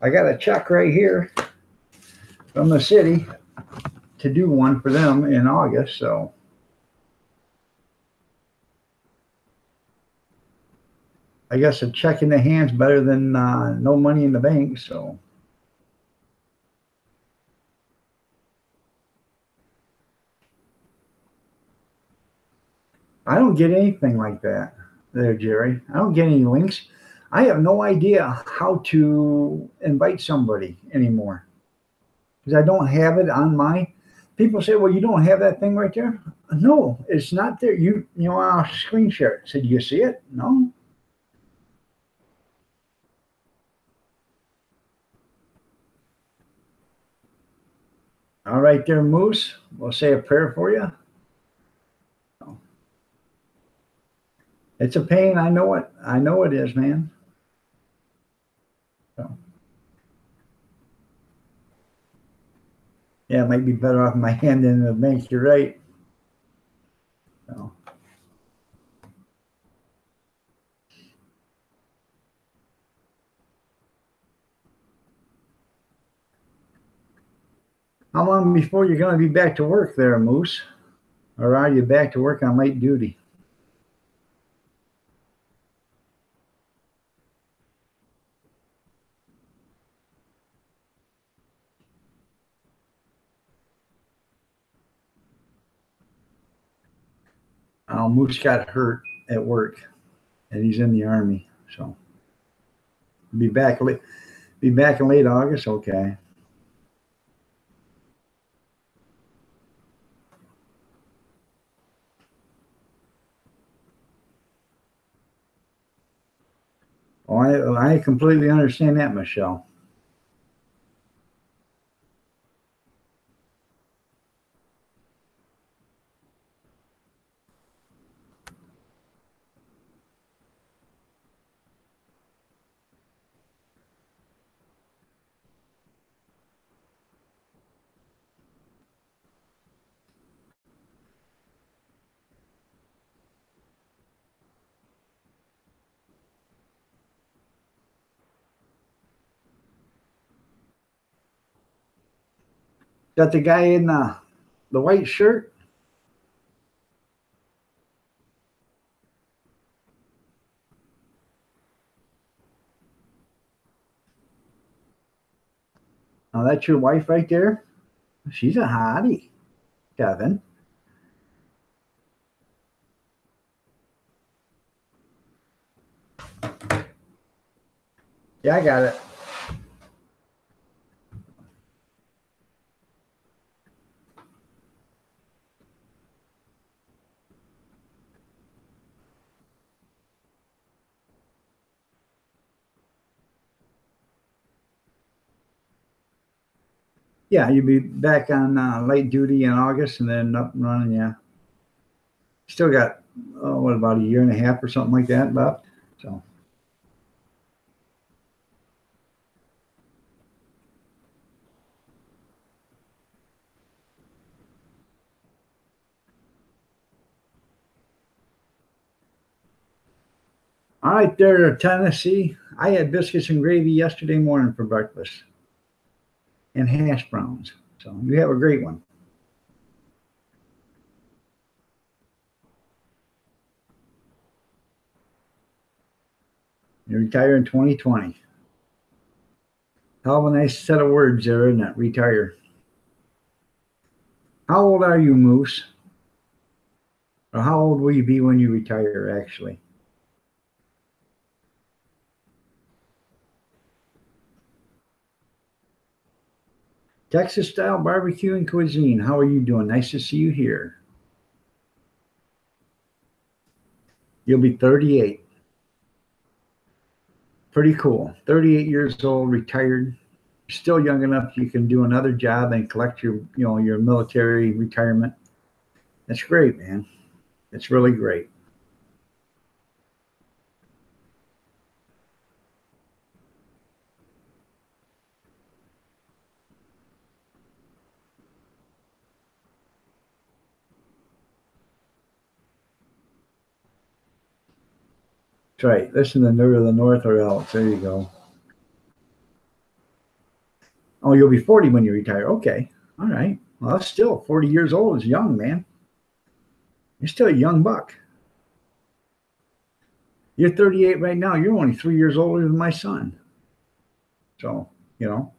I got a check right here from the city to do one for them in August. So I guess a check in the hand's better than no money in the bank. So I don't get anything like that there, Jerry. I don't get any links. I have no idea how to invite somebody anymore because I don't have it on my. People say, "Well, you don't have that thing right there." No, it's not there. I'll screen share it. Said, "Do you see it?" No. All right, there, Moose. We'll say a prayer for you. It's a pain. I know it. I know it is, man. So, yeah, it might be better off my hand than the bank. You're right. So, how long before you're going to be back to work there, Moose? Or are you back to work on late duty? Moose got hurt at work, and he's in the army. So, be back late. Be back in late August. Okay. Oh, I completely understand that, Michelle. Got the guy in the white shirt. Oh, that's your wife right there. She's a hottie, Kevin. Yeah, I got it. Yeah, you'll be back on light duty in August and then up and running. Yeah, still got what about a year and a half or something like that, Bob? So, all right, there, Tennessee. I had biscuits and gravy yesterday morning for breakfast and hash browns. So you have a great one. You retire in 2020. Hell of a nice set of words there, isn't it? Retire. How old are you, Moose? Or how old will you be when you retire, actually? Texas style barbecue and cuisine. How are you doing? Nice to see you here. You'll be 38. Pretty cool. 38 years old, retired, still young enough you can do another job and collect your military retirement. That's great, man. It's really great. That's right. Listen to Nerd of the North or else. There you go. Oh, you'll be 40 when you retire. Okay. All right. Well, that's still 40 years old is young, man. You're still a young buck. You're 38 right now. You're only 3 years older than my son. So, you know,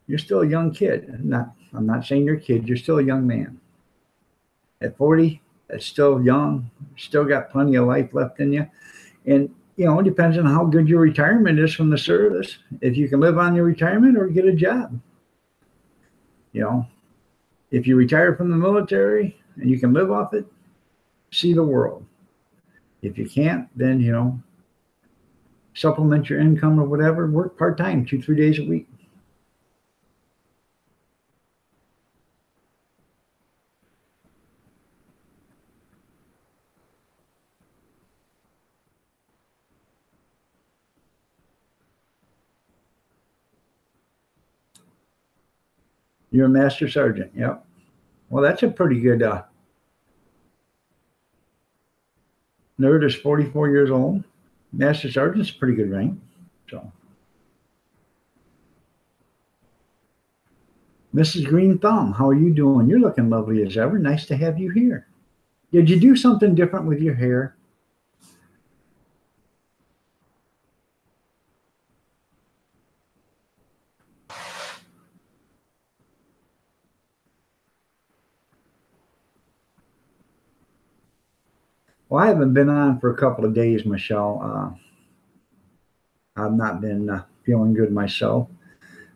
you're still a young kid. I'm not saying you're a kid. You're still a young man. At 40, that's still young. Still got plenty of life left in you. And, it depends on how good your retirement is from the service. If you can live on your retirement or get a job, you know, if you retire from the military and you can live off it, see the world. If you can't, then, supplement your income or whatever, work part time, 2, 3 days a week. You're a master sergeant. Yep. Well, that's a pretty good nerd is 44 years old. Master sergeant's a pretty good rank. So, Mrs. Green Thumb, how are you doing? You're looking lovely as ever. Nice to have you here. Did you do something different with your hair? Well, I haven't been on for a couple of days, Michelle. I've not been feeling good myself.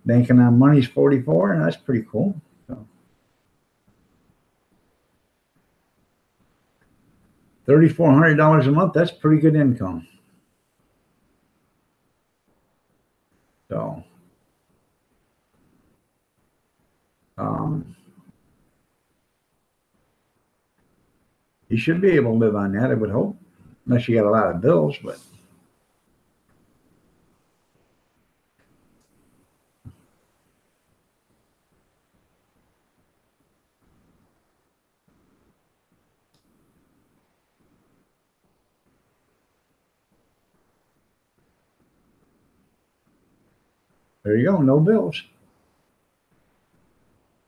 Banking on money's 44, and that's pretty cool. So, $3,400 a month, that's pretty good income. So, um, you should be able to live on that, I would hope, unless you got a lot of bills. But there you go, no bills.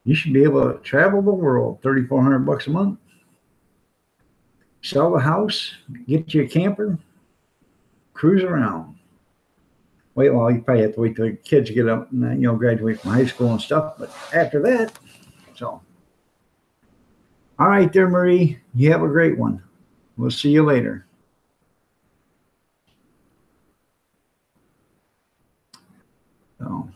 You should be able to travel the world, 3,400 bucks a month. Sell the house, get you a camper, cruise around. Wait, well, you probably have to wait till the kids get up and graduate from high school and stuff. But after that, so all right, there, Marie. You have a great one. We'll see you later. So.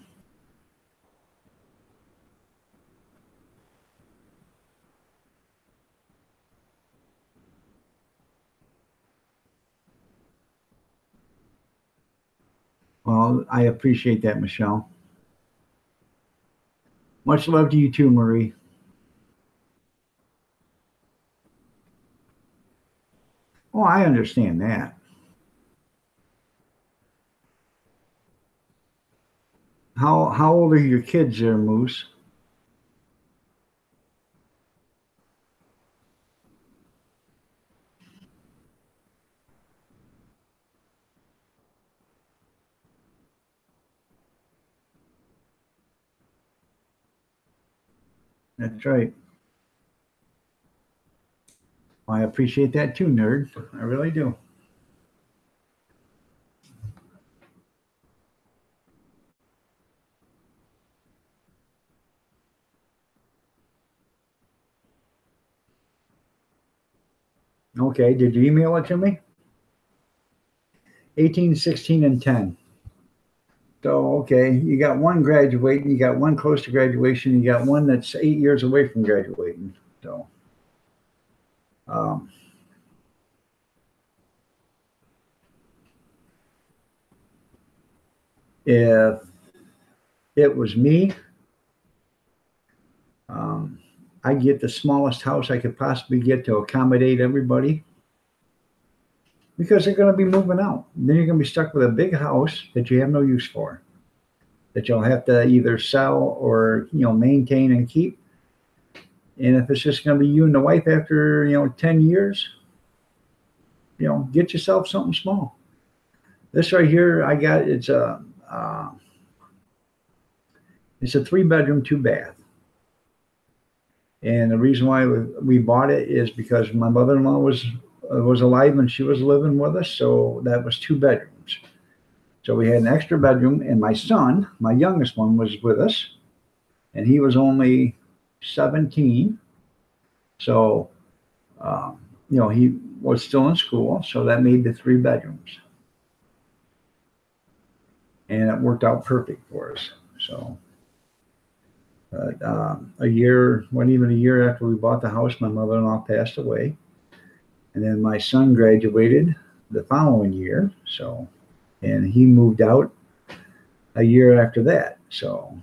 Well, I appreciate that, Michelle. Much love to you too, Marie. Oh, I understand that. How old are your kids there, Moose? That's right. Well, I appreciate that too, nerd. I really do. Okay, did you email it to me? 18, 16, and 10. So, okay, you got one graduating, you got one close to graduation, you got one that's 8 years away from graduating. So, um, if it was me, um, I'd get the smallest house I could possibly get to accommodate everybody because they're going to be moving out. Then you're going to be stuck with a big house that you have no use for, that you'll have to either sell or maintain and keep. And if it's just going to be you and the wife after 10 years, get yourself something small. This right here, I got it's a 3-bedroom, 2-bath. And the reason why we bought it is because my mother-in-law was alive and she was living with us, so that was 2 bedrooms. So we had an extra bedroom, and my son, my youngest one, was with us, and he was only 17. So, he was still in school, so that made the 3 bedrooms, and it worked out perfect for us. So. Wasn't even a year after we bought the house, my mother-in-law passed away. And then my son graduated the following year. So, and he moved out a year after that. So,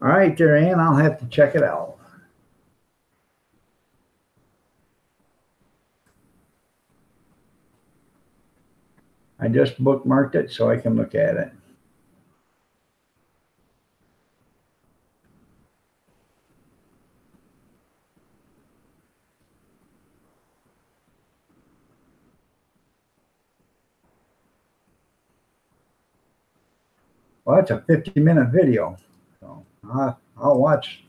all right, there, Ann, I'll have to check it out. I just bookmarked it so I can look at it. Well, that's a 50-minute video. So I'll watch.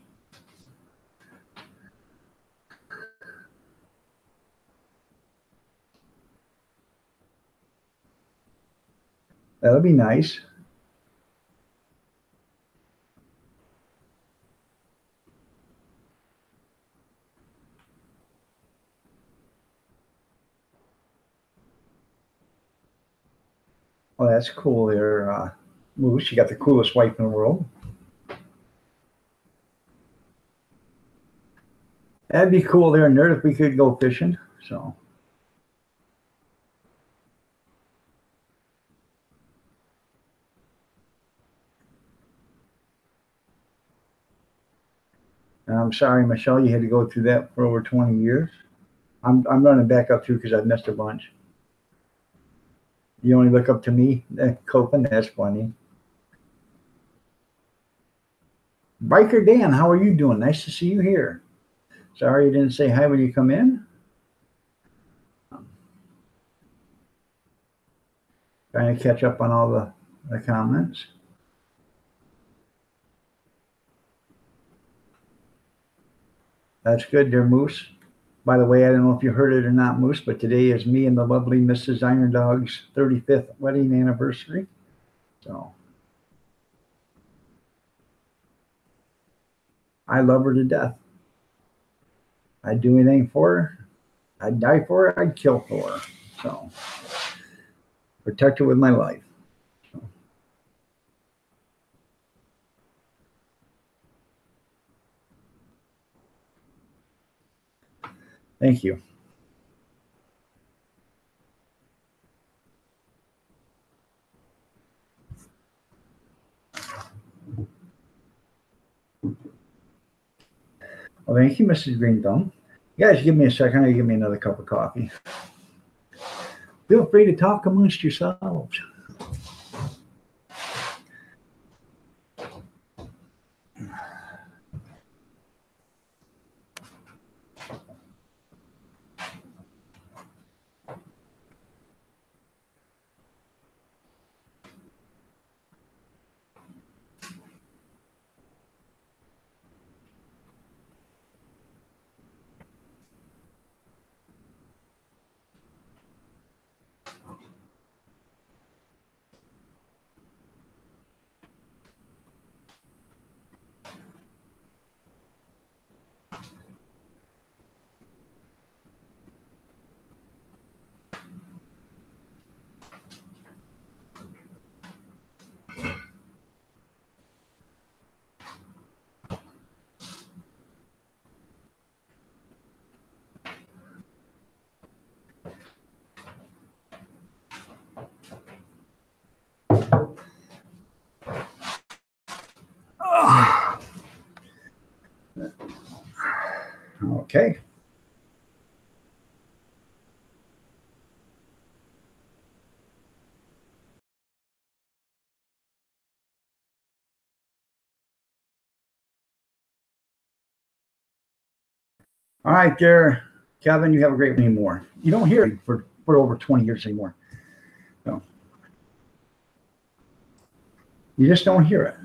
That'll be nice. Well, that's cool there, Moose. You got the coolest wife in the world. That'd be cool there, nerd, if we could go fishing. So. And I'm sorry, Michelle, you had to go through that for over 20 years. I'm running back up too because I've missed a bunch. You only look up to me, Copen. That's funny. Biker Dan, how are you doing? Nice to see you here. Sorry you didn't say hi when you come in. Trying to catch up on all the comments. That's good there, Moose. By the way, I don't know if you heard it or not, Moose, but today is me and the lovely Mrs. Iron Dog's 35th wedding anniversary. So I love her to death. I'd do anything for her. I'd die for her. I'd kill for her. So protect her with my life. So. Thank you. Well, thank you, Mrs. Green Thumb. You guys, give me a second. I'll give me another cup of coffee. Feel free to talk amongst yourselves. Okay. All right, there, Kevin. You have a great one anymore. You don't hear it for over 20 years anymore. So you just don't hear it.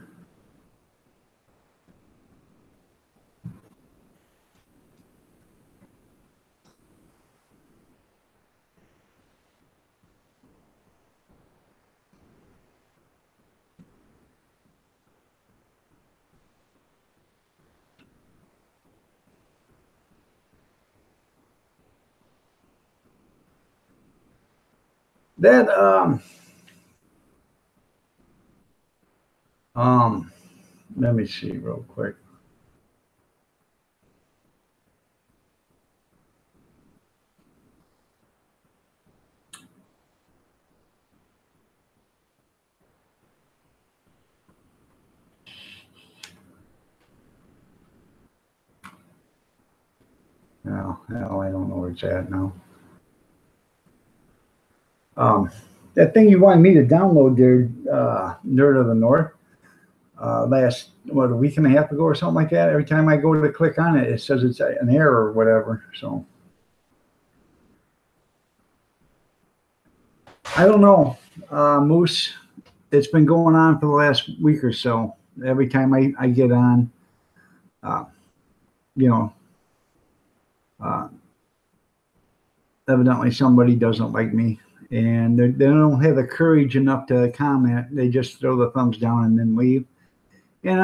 That let me see real quick. No, I don't know where it's at now. That thing you wanted me to download there, Nerd of the North, last, a week and a half ago or something like that. Every time I go to click on it, it says it's an error or whatever. So I don't know, Moose. It's been going on for the last week or so. Every time I get on, you know, evidently somebody doesn't like me, and they don't have the courage enough to comment. They just throw the thumbs down and then leave. And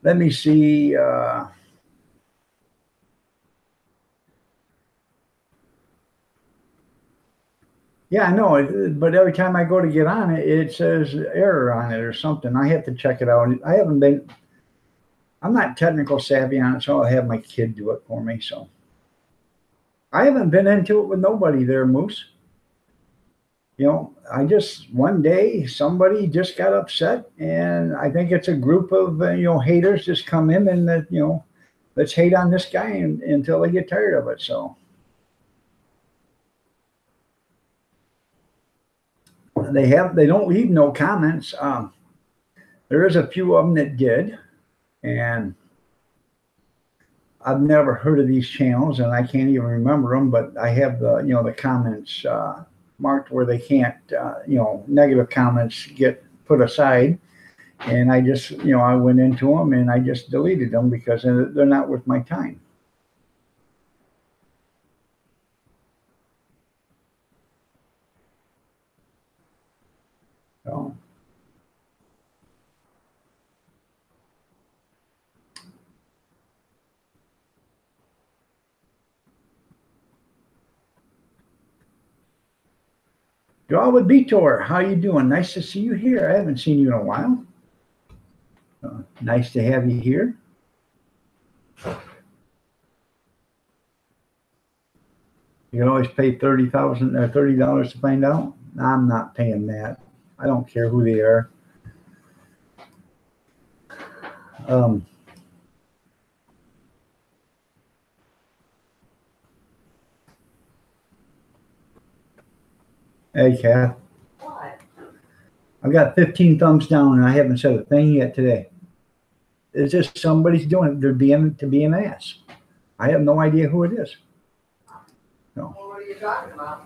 let me see. Yeah, I know, but every time I go to get on it, it says error on it or something. I have to check it out. I'm not technical savvy on it, so I'll have my kid do it for me. So I haven't been into it with nobody there, Moose. I just, one day somebody just got upset, and I think it's a group of haters just come in and let's hate on this guy until they get tired of it. So they don't leave no comments. There is a few of them that did, and I've never heard of these channels, and I can't even remember them. But I have the comments marked where they can't, negative comments get put aside. And I just, I went into them and I just deleted them because they're not worth my time. So. Draw with Vitor, how you doing? Nice to see you here. I haven't seen you in a while. Nice to have you here. You can always pay $30 to find out. I'm not paying that. I don't care who they are. Hey, Kath. What? I've got 15 thumbs down and I haven't said a thing yet today. It's just somebody's doing it. They're being an ass. I have no idea who it is. No. Well, what are you talking about?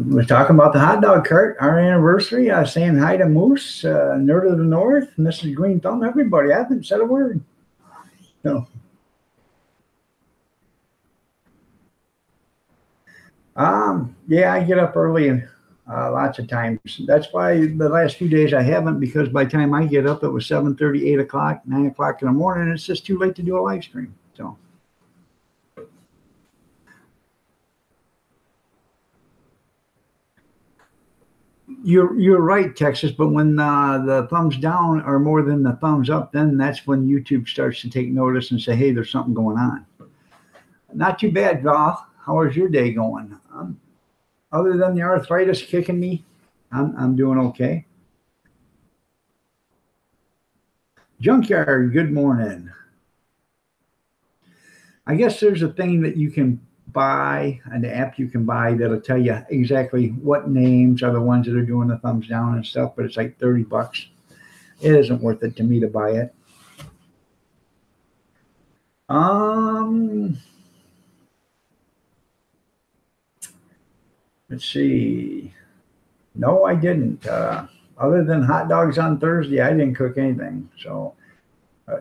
We're talking about the hot dog cart, our anniversary. I was saying hi to Moose, Nerd of the North, Mrs. Green Thumb, everybody. I haven't said a word. No. Yeah, I get up early lots of times. That's why the last few days I haven't, because by the time I get up, it was 7:30, 8 o'clock, 9 o'clock in the morning. And it's just too late to do a live stream. So. You're right, Texas. But when the thumbs down are more than the thumbs up, then that's when YouTube starts to take notice and say, "Hey, there's something going on." Not too bad, Goth. How is your day going? Other than the arthritis kicking me, I'm doing okay. Junkyard, good morning. I guess there's a thing that you can buy, an app you can buy that'll tell you exactly what names are the ones that are doing the thumbs down and stuff, but it's like $30. It isn't worth it to me to buy it. Let's see. No, I didn't. Other than hot dogs on Thursday, I didn't cook anything. So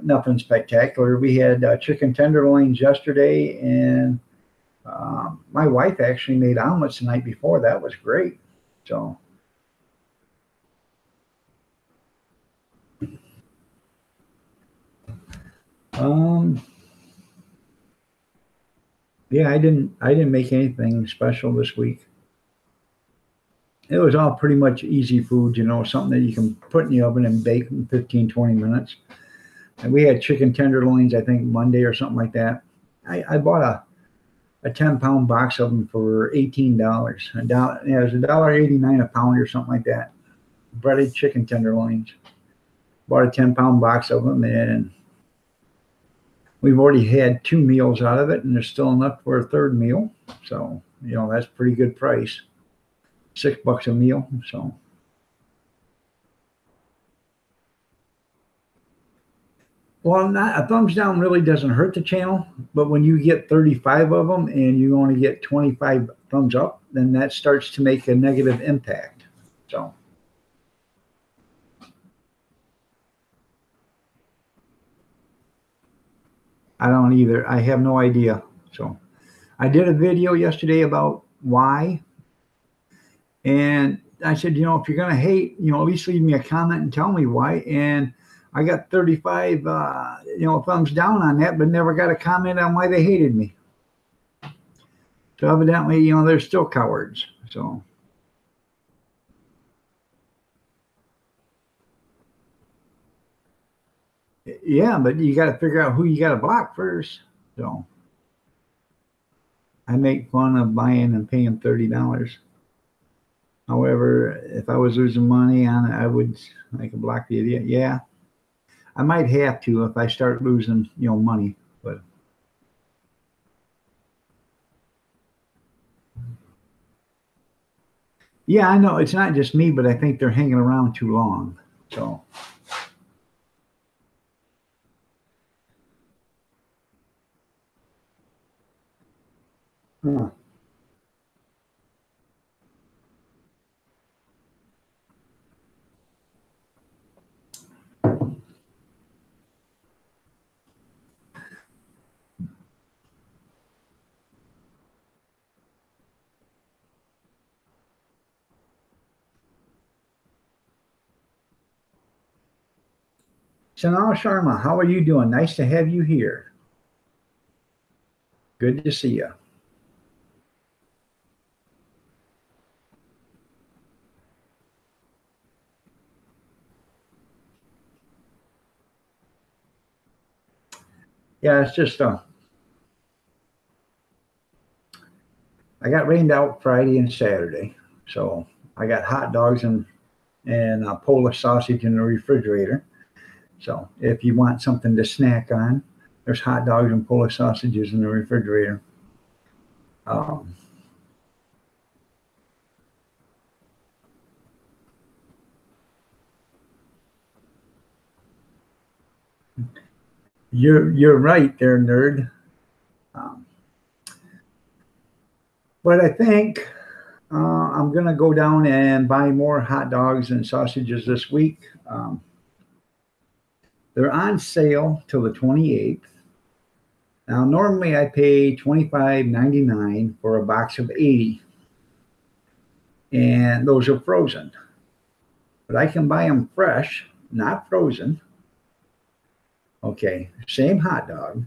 nothing spectacular. We had chicken tenderloins yesterday, and my wife actually made omelets the night before. That was great. So. Yeah, I didn't make anything special this week. It was all pretty much easy food, something that you can put in the oven and bake in 15, 20 minutes. And we had chicken tenderloins, I think Monday or something like that. I bought a 10-pound box of them for $18. It was $1.89 a pound or something like that. Breaded chicken tenderloins. Bought a 10-pound box of them, and we've already had 2 meals out of it, and there's still enough for a third meal. So, that's a pretty good price. $6 a meal. So. Well, a thumbs down really doesn't hurt the channel, but when you get 35 of them and you only get 25 thumbs up, then that starts to make a negative impact. So. I don't either. I have no idea. So I did a video yesterday about why. And I said, if you're going to hate, at least leave me a comment and tell me why. And I got 35, thumbs down on that, but never got a comment on why they hated me. So evidently, they're still cowards. So. Yeah, but you got to figure out who you got to block first. So. I make fun of buying and paying $30. However, if I was losing money on it, I could block the idiot. Yeah. I might have to if I start losing, money, but. Yeah, I know it's not just me, but I think they're hanging around too long. So. Huh. Sanal Sharma, how are you doing? Nice to have you here. Good to see you. Yeah, it's just I got rained out Friday and Saturday, so I got hot dogs and Polish sausage in the refrigerator. So if you want something to snack on, there's hot dogs and Polish sausages in the refrigerator. Um, you're right there, nerd. Um, but I think I'm gonna go down and buy more hot dogs and sausages this week. They're on sale till the 28th. Now, normally I pay $25.99 for a box of 80, and those are frozen. But I can buy them fresh, not frozen. Okay, same hot dog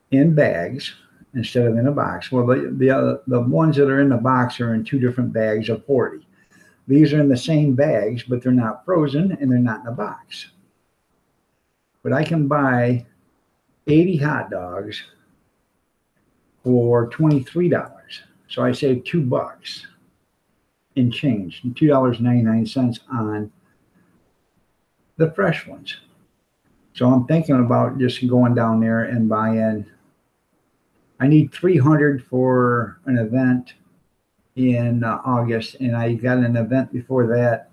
in bags instead of in a box. Well, the ones that are in the box are in two different bags of 40. These are in the same bags, but they're not frozen and they're not in a box. But I can buy 80 hot dogs for $23. So I save $2 in change, $2.99 on the fresh ones. So I'm thinking about just going down there and buying. I need 300 for an event in August, and I got an event before that.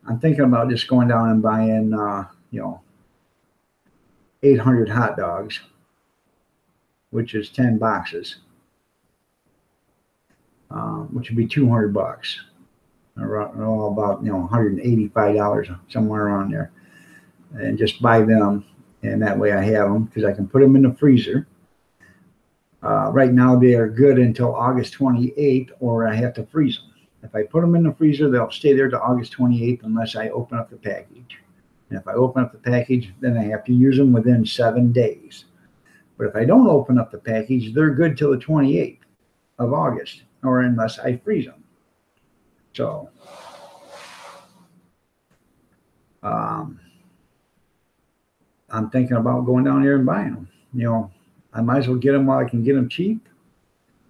I'm thinking about just going down and buying, 800 hot dogs, which is 10 boxes, which would be $200, about $185, somewhere around there, and just buy them, and that way I have them because I can put them in the freezer. Right now they are good until August 28th, or I have to freeze them. If I put them in the freezer, they'll stay there to August 28th unless I open up the package. And if I open up the package, then I have to use them within 7 days. But if I don't open up the package, they're good till the 28th of August, or unless I freeze them. So, I'm thinking about going down there and buying them. I might as well get them while I can get them cheap,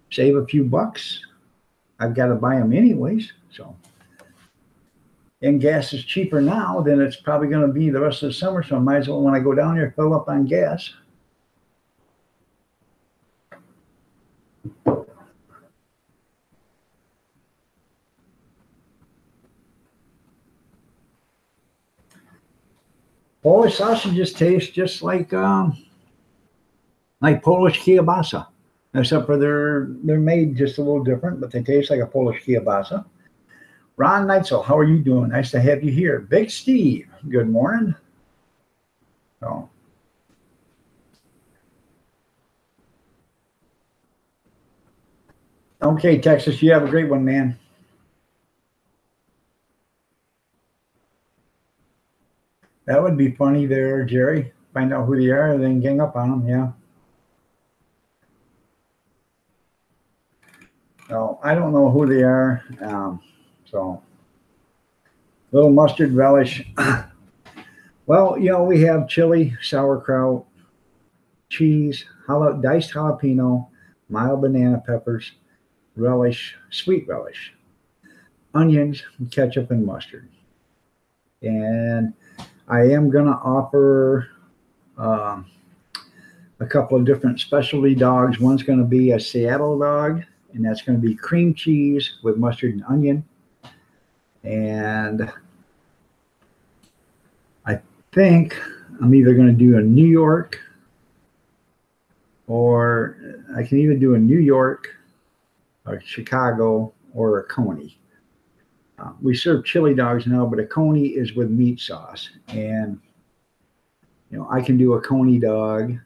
save a few bucks. I've got to buy them anyways. So, and gas is cheaper now than it's probably going to be the rest of the summer. So I might as well, when I go down there, fill up on gas. Polish sausages taste just like Polish kielbasa, except for they're made just a little different, but they taste like a Polish kielbasa. Ron Neitzel, how are you doing? Nice to have you here. Big Steve, good morning. So, okay, Texas, you have a great one, man. That would be funny there, Jerry. Find out who they are and then gang up on them, yeah. So I don't know who they are. So little mustard relish. Well, we have chili, sauerkraut, cheese, diced jalapeno, mild banana peppers, relish, sweet relish, onions, ketchup, and mustard. And I am going to offer a couple of different specialty dogs. One's going to be a Seattle dog, and that's going to be cream cheese with mustard and onion. And I think I'm either going to do a New York, or I can either do a New York, a Chicago, or a Coney. We serve chili dogs now, but a Coney is with meat sauce. And, I can do a Coney dog.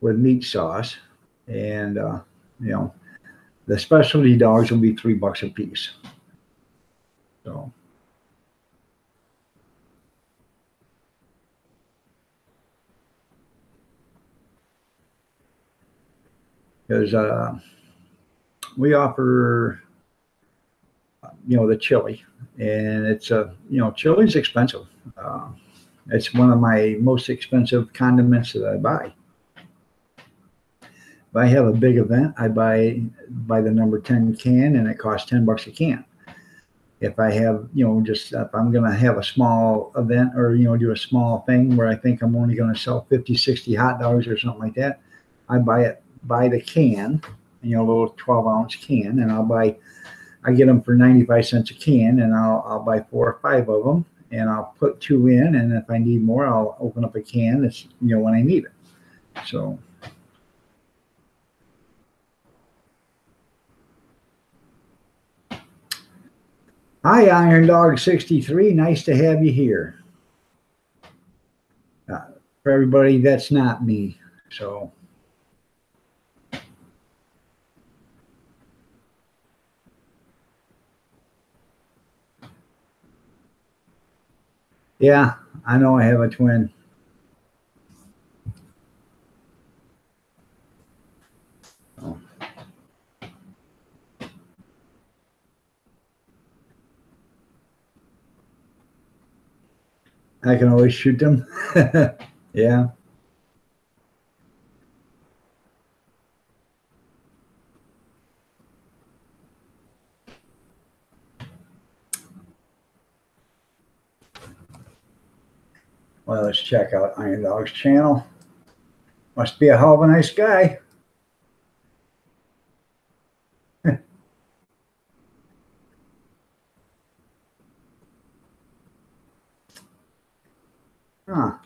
With meat sauce, and the specialty dogs will be $3 a piece. So, because we offer, the chili, and it's chili's expensive. Uh, it's one of my most expensive condiments that I buy. If I have a big event, I buy the number 10 can, and it costs $10 a can. If I have, just if I'm going to have a small event, or, do a small thing where I think I'm only going to sell 50, 60 hot dogs or something like that, I buy the can, a little 12-ounce can, and I get them for 95 cents a can, and I'll buy 4 or 5 of them, and I'll put 2 in, and if I need more, I'll open up a can that's, when I need it. So, hi, Iron Dog 63. Nice to have you here. For everybody, that's not me. So, yeah, I know I have a twin. Oh. I can always shoot them. Yeah. Well, let's check out Iron Dog's channel. Must be a hell of a nice guy. Huh.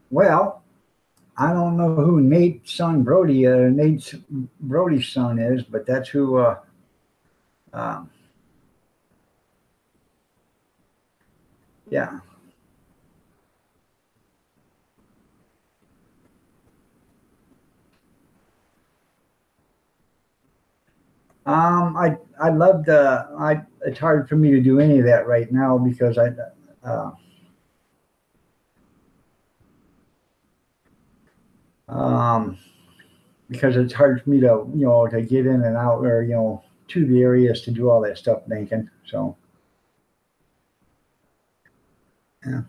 Well, I don't know who Nate's Brody's son is, but that's who. Um, yeah. I love the. It's hard for me to do any of that right now because uh, um, because it's hard for me to get in and out, or to the areas to do all that stuff banking. So, yeah.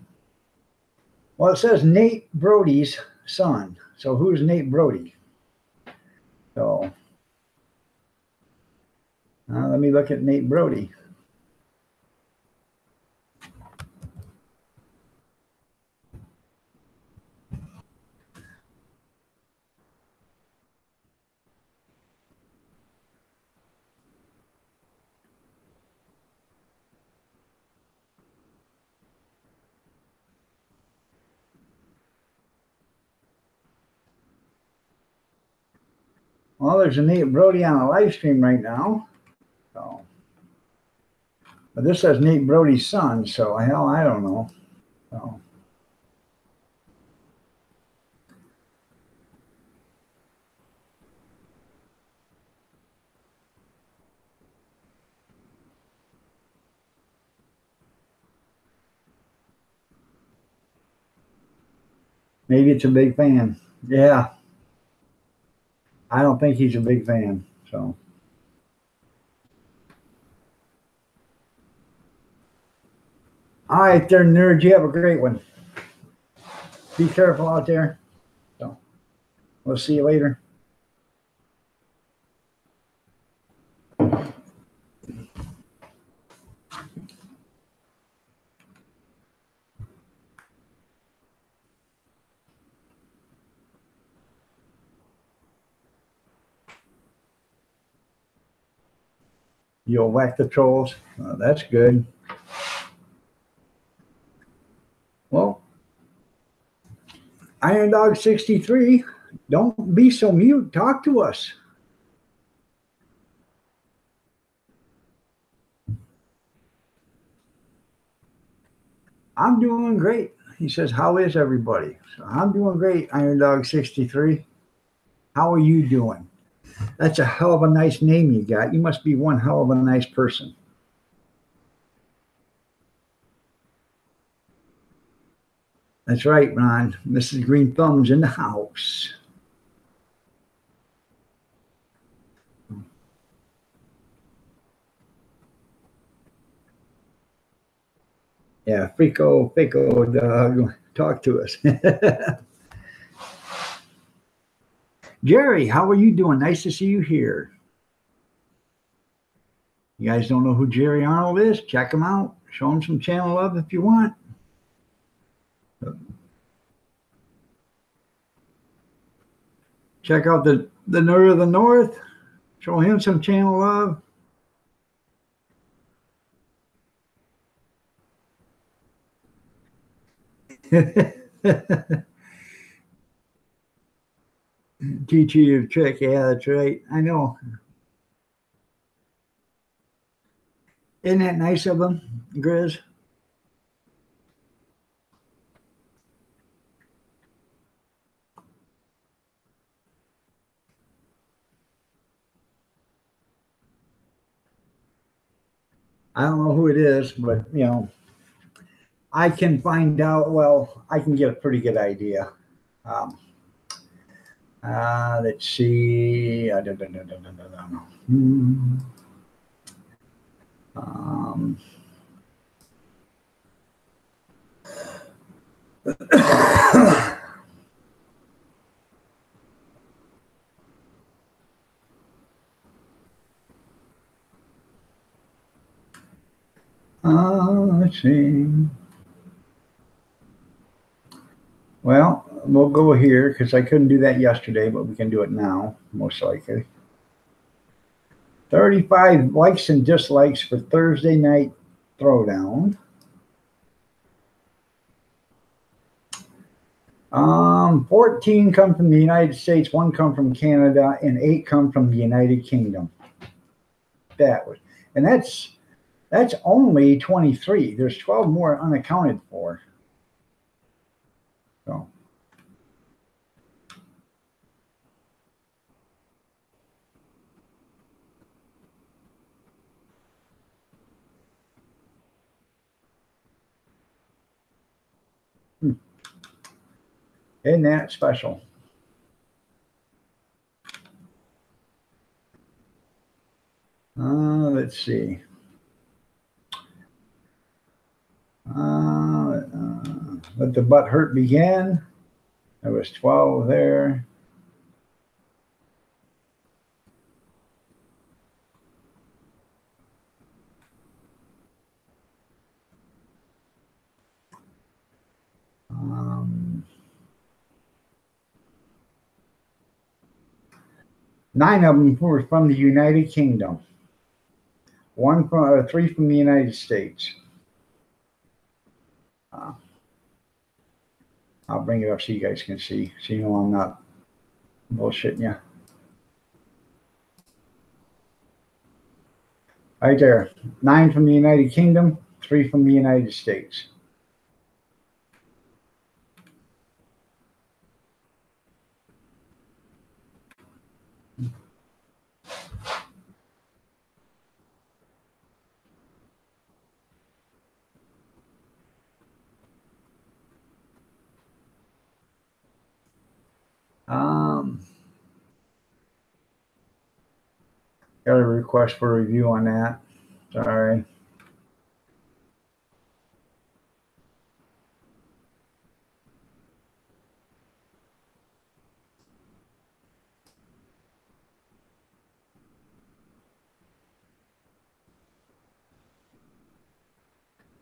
Well, it says Nate Brody's son. So who's Nate Brody? So let me look at Nate Brody. Well, there's a Nate Brody on a live stream right now. So, but this says Nate Brody's son. So hell, I don't know. So, maybe it's a big fan. Yeah, I don't think he's a big fan. So, all right, there, nerds. You have a great one. Be careful out there. So, we'll see you later. You'll whack the trolls. That's good. Well, Iron Dog 63, don't be so mute. Talk to us. I'm doing great. He says, how is everybody? So I'm doing great, Iron Dog 63. How are you doing? That's a hell of a nice name you got. You must be one hell of a nice person. That's right, Ron. Mrs. Green Thumb's in the house. Yeah, Fico, talk to us. Jerry, how are you doing? Nice to see you here. You guys don't know who Jerry Arnold is? Check him out. Show him some channel love if you want. Check out the Nerd of the North. Show him some channel love. Teach you your trick. Yeah, that's right. I know. Isn't that nice of him, Grizz? I don't know who it is, but you know, I can find out. Well, I can get a pretty good idea. Let's see. Let's see. Well, we'll go here because I couldn't do that yesterday, but we can do it now, most likely. 35 likes and dislikes for Thursday night throwdown. 14 come from the United States, 1 come from Canada, and 8 come from the United Kingdom. And that's only 23. There's 12 more unaccounted for. So. Isn't that special? Let's see. Let the butt hurt begin. There was 12 there. Nine of them were from the United Kingdom. 3 from the United States. I'll bring it up so you guys can see. So you know I'm not bullshitting you. Right there. 9 from the United Kingdom, 3 from the United States. Got a request for a review on that. Sorry.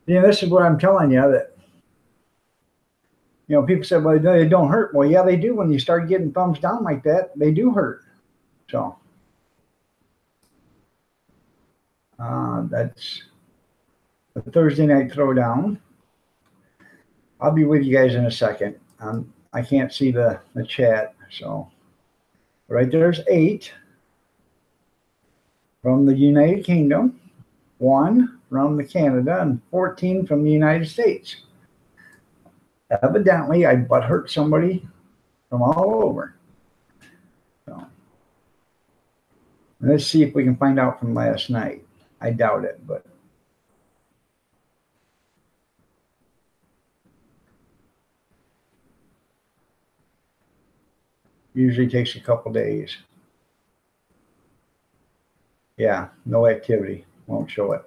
Yeah, this is what I'm telling you, that people said, well, they don't hurt. Well, yeah, they do. When you start getting thumbs down like that, they do hurt. So That's the Thursday night throwdown. I'll be with you guys in a second. I can't see the chat, so right there's 8 from the United Kingdom, 1 from the Canada, and 14 from the United States. Evidently, I butt hurt somebody from all over. So let's see if we can find out from last night. I doubt it, but usually takes a couple days. Yeah, no activity. Won't show it.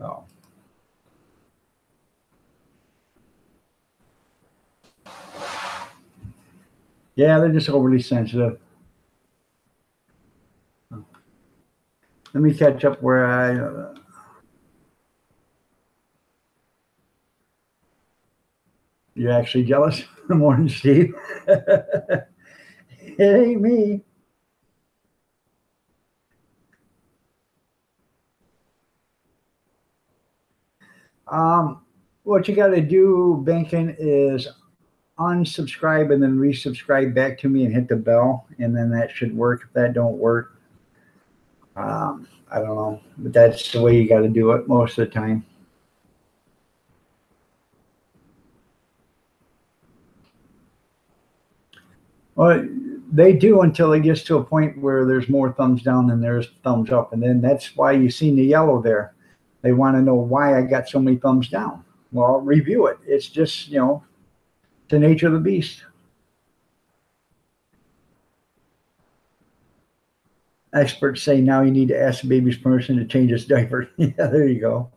Oh. Yeah, they're just overly sensitive. Let me catch up where I. You're actually jealous? Morning, Steve. It ain't me. What you got to do, Benkin, is unsubscribe and then resubscribe back to me and hit the bell, and then that should work. If that don't work, I don't know, but that's the way you got to do it most of the time. Well, they do until it gets to a point where there's more thumbs down than there's thumbs up, and then that's why you see the yellow there. They want to know why I got so many thumbs down. Well, review it. It's just, the nature of the beast. Experts say now you need to ask the baby's permission to change its diaper. Yeah, there you go.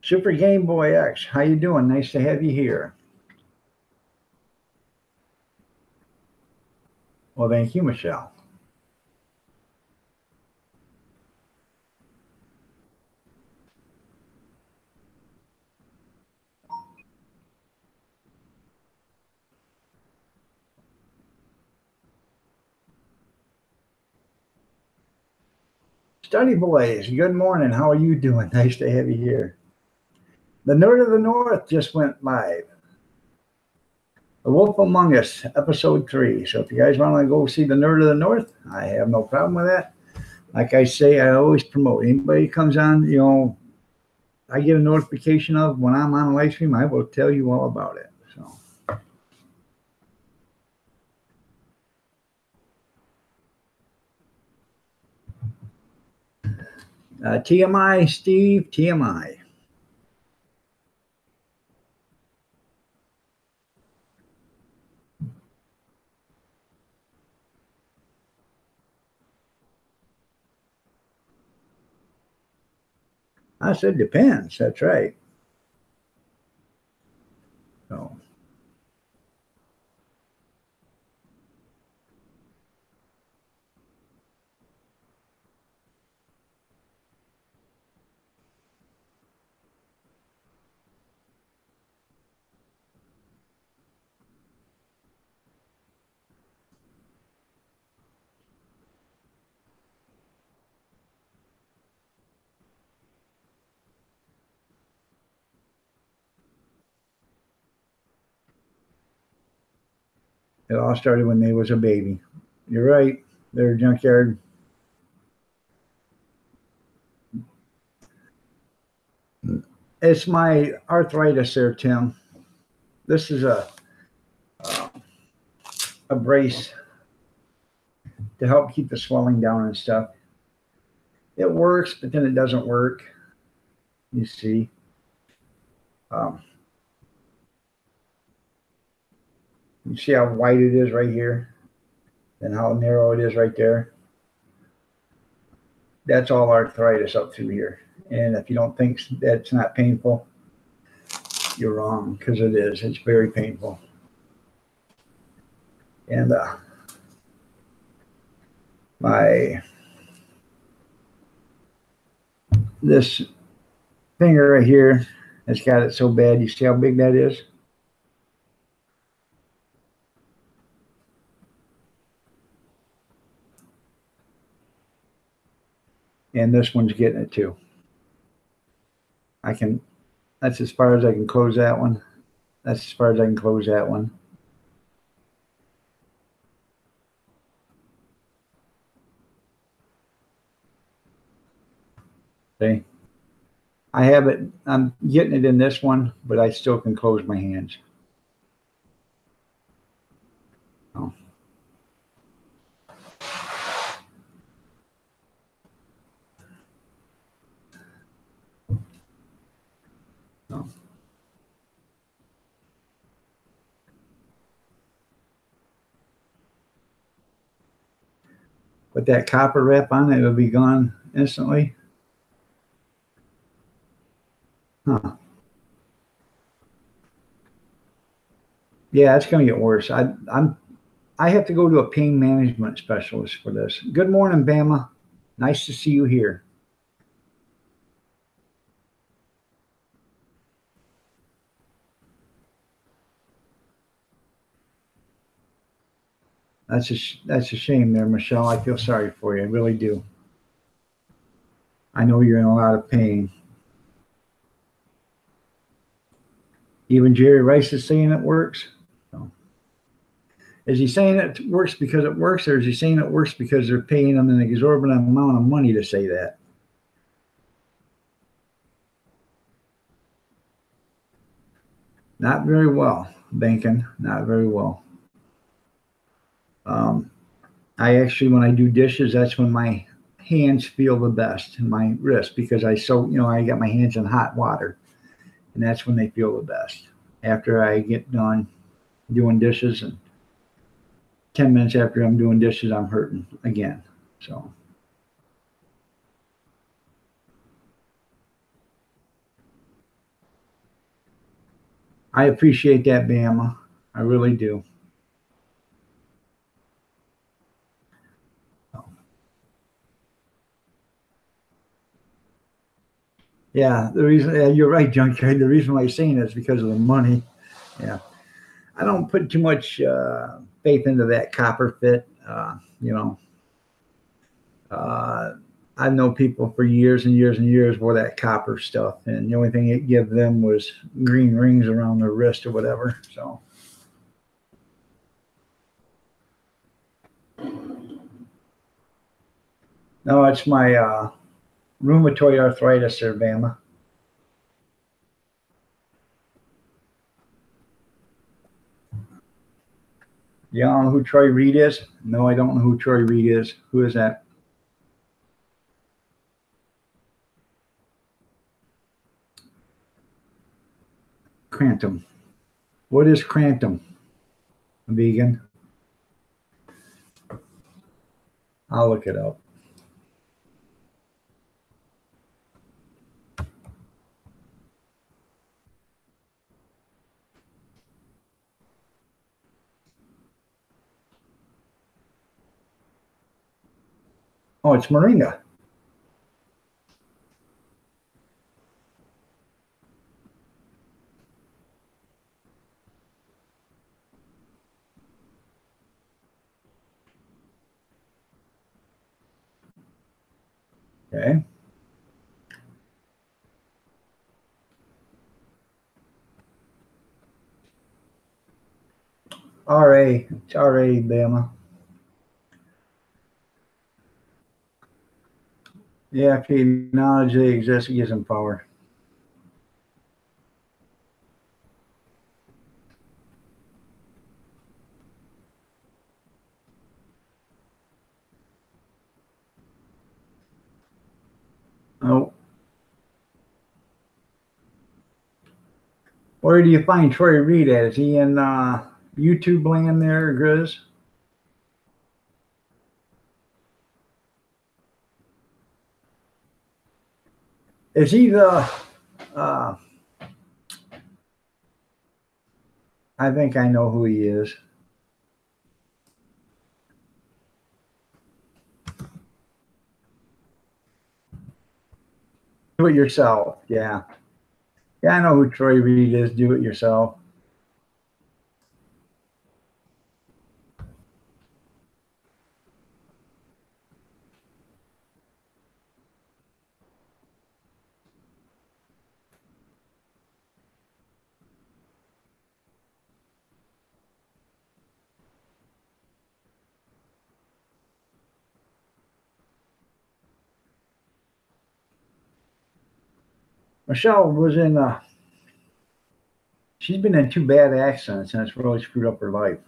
Super Game Boy X, how you doing? Nice to have you here. Well, thank you, Michelle. Study Boys, good morning. How are you doing? Nice to have you here. The Nerd of the North just went live. The Wolf Among Us, episode 3. So if you guys want to go see the Nerd of the North, I have no problem with that. Like I say, I always promote. Anybody who comes on, I get a notification of when I'm on a live stream, I will tell you all about it. So. TMI, Steve, TMI. I said depends. That's right. So. It all started when they was a baby. You're right. They're a junkyard. It's my arthritis there, Tim. This is a brace to help keep the swelling down and stuff. It works, but then it doesn't work. You see, um, you see how wide it is right here and how narrow it is right there. That's all arthritis up through here. And if you don't think that's not painful, you're wrong, because it is. It's very painful. And this finger right here has got it so bad. You see how big that is? And this one's getting it too. That's as far as I can close that one. That's as far as I can close that one. See? I have it, I'm getting it in this one, but I still can close my hands. Oh. No. Put that copper wrap on, it'll be gone instantly. Huh. Yeah, it's going to get worse. I have to go to a pain management specialist for this. Good morning, Bama. Nice to see you here. That's a shame there, Michelle. I feel sorry for you. I really do. I know you're in a lot of pain. Even Jerry Rice is saying it works. So, is he saying it works because it works, or is he saying it works because they're paying him an exorbitant amount of money to say that? Not very well, Bankin. Not very well. I actually, when I do dishes, that's when my hands feel the best, and my wrist, because I got my hands in hot water, and that's when they feel the best. After I get done doing dishes, and 10 minutes after I'm doing dishes, I'm hurting again. So I appreciate that, Bama. I really do. Yeah, the reason you're right, Junkyard. The reason why I'm saying that is because of the money. Yeah, I don't put too much faith into that copper fit. Uh, I've known people for years and years and years wore that copper stuff, and the only thing it gave them was green rings around their wrist or whatever. So, no, it's my rheumatoid arthritis there, Bama. You don't know who Troy Reed is? No, I don't know who Troy Reed is. Who is that? Crantum. What is Crantum? A vegan? I'll look it up. Oh, it's moringa. Okay. RA. It's RA, Bama. Yeah, if you acknowledge they exist, it gives them power. Oh, Where do you find Troy Reed at? Is he in YouTube land there, Grizz? Is he the uh, I think I know who he is. Do it yourself. Yeah. Yeah, I know who Troy Reed is. Do it yourself. Michelle was in she's been in 2 bad accidents and it's really screwed up her life.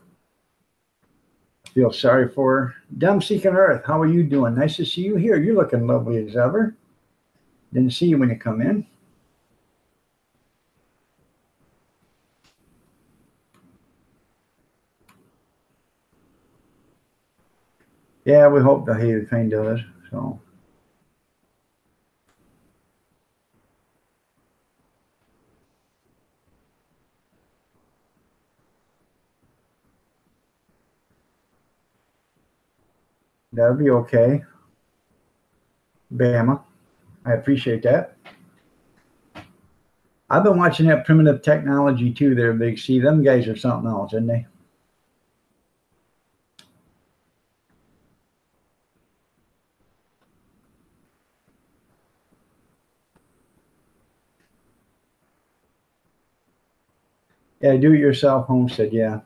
I feel sorry for her. Dumb Seeking Earth, how are you doing? Nice to see you here. You're looking lovely as ever. Didn't see you when you come in. Yeah, we hope the Hater thing does. So that'll be okay. Bama. I appreciate that. I've been watching that Primitive Technology too there, Big C. Them guys are something else, aren't they? Yeah, do it yourself homestead, yeah.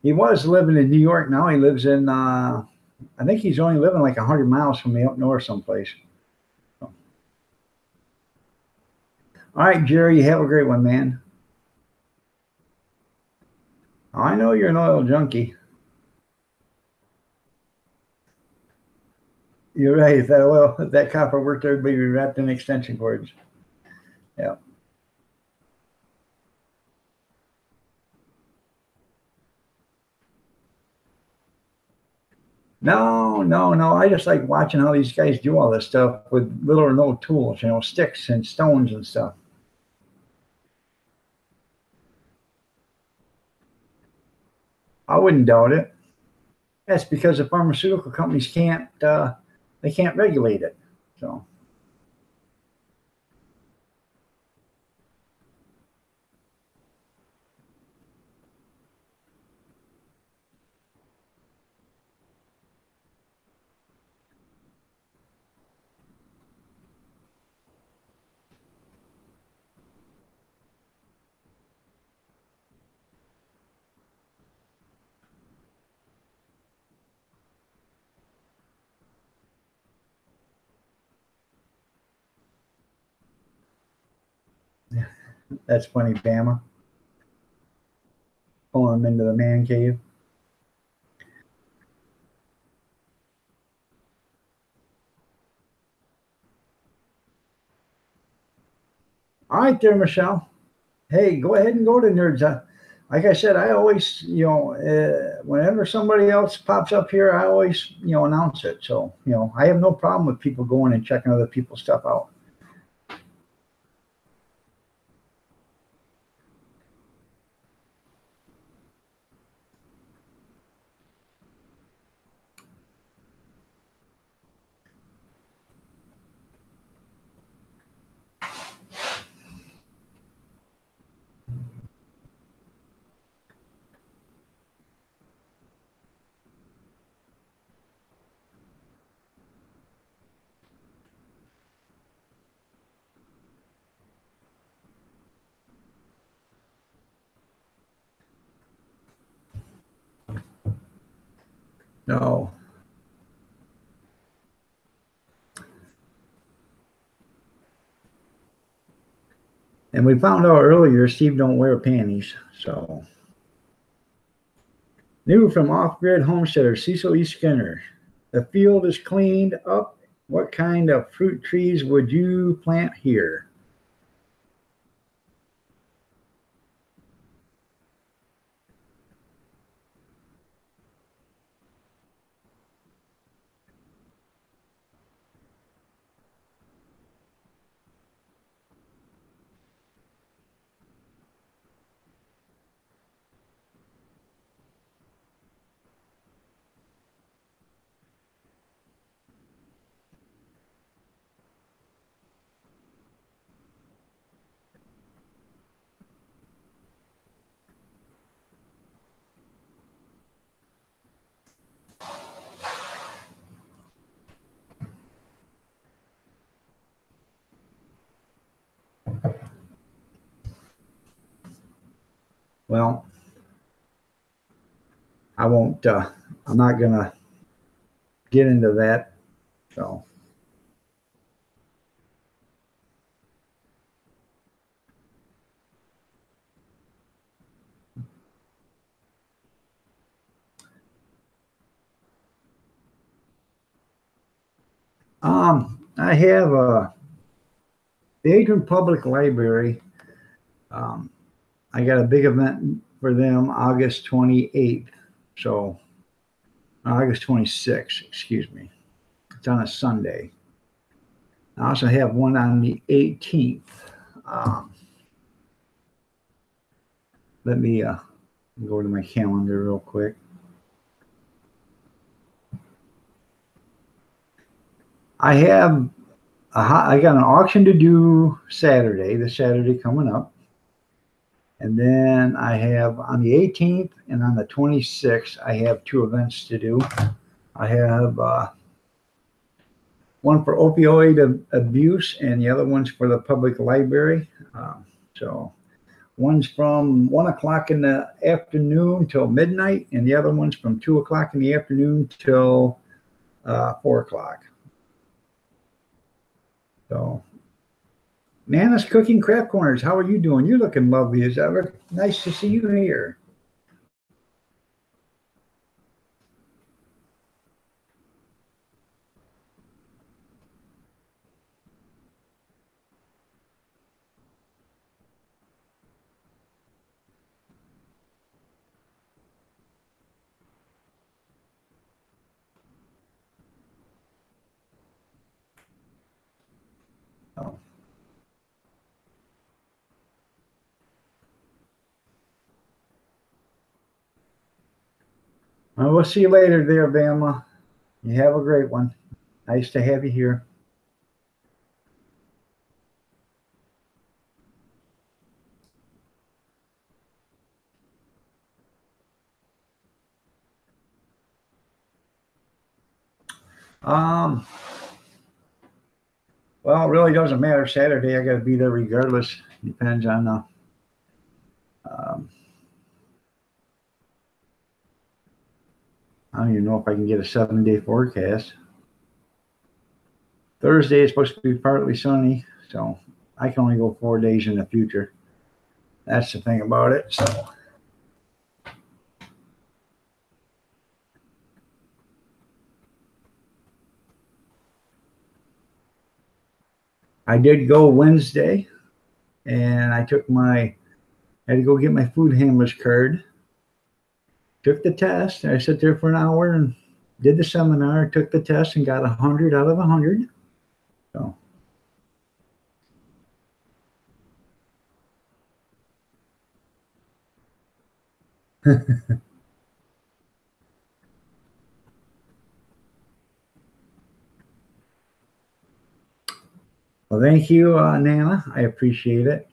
He was living in New York. Now he lives in I think he's only living like 100 miles from me up north someplace. So. All right, Jerry, you have a great one, man. I know you're an oil junkie. You're right. If that oil, if that copper worked, everybody would be wrapped in extension cords. Yeah. No, no, no. I just like watching how these guys do all this stuff with little or no tools, sticks and stones and stuff. I wouldn't doubt it. That's because the pharmaceutical companies can't they can't regulate it. So that's funny, Bama. Pulling them into the man cave. All right, there, Michelle. Hey, go ahead and go to Nerds. Like I said, I always, whenever somebody else pops up here, I always, announce it. So, I have no problem with people going and checking other people's stuff out. No. And we found out earlier Steve don't wear panties. So new from off-grid homesteader Cecil E. Skinner. The field is cleaned up. What kind of fruit trees would you plant here? Well, I won't. I'm not gonna get into that. So, I have the Adrian Public Library. Um, I got a big event for them August 28th. So August 26th, excuse me. It's on a Sunday. I also have one on the 18th. Um, let me go to my calendar real quick. I have I got an auction to do Saturday, the Saturday coming up. And then I have on the 18th and on the 26th, I have two events to do. I have one for opioid abuse and the other one's for the public library. So one's from 1 o'clock in the afternoon till midnight, and the other one's from 2 o'clock in the afternoon till 4 o'clock. So, Nana's Cooking Craft Corners, how are you doing? You're looking lovely as ever. Nice to see you here. Oh. Well, we'll see you later there, Bama. You have a great one. Nice to have you here. Um, well, it really doesn't matter. Saturday, I got to be there regardless. Depends on um, I don't even know if I can get a 7-day forecast. Thursday is supposed to be partly sunny, so I can only go 4 days in the future. That's the thing about it. So I did go Wednesday, and I had to go get my food handler's card. Took the test. I sat there for an hour and did the seminar. Took the test and got 100 out of 100. So. Well, thank you, Nana. I appreciate it.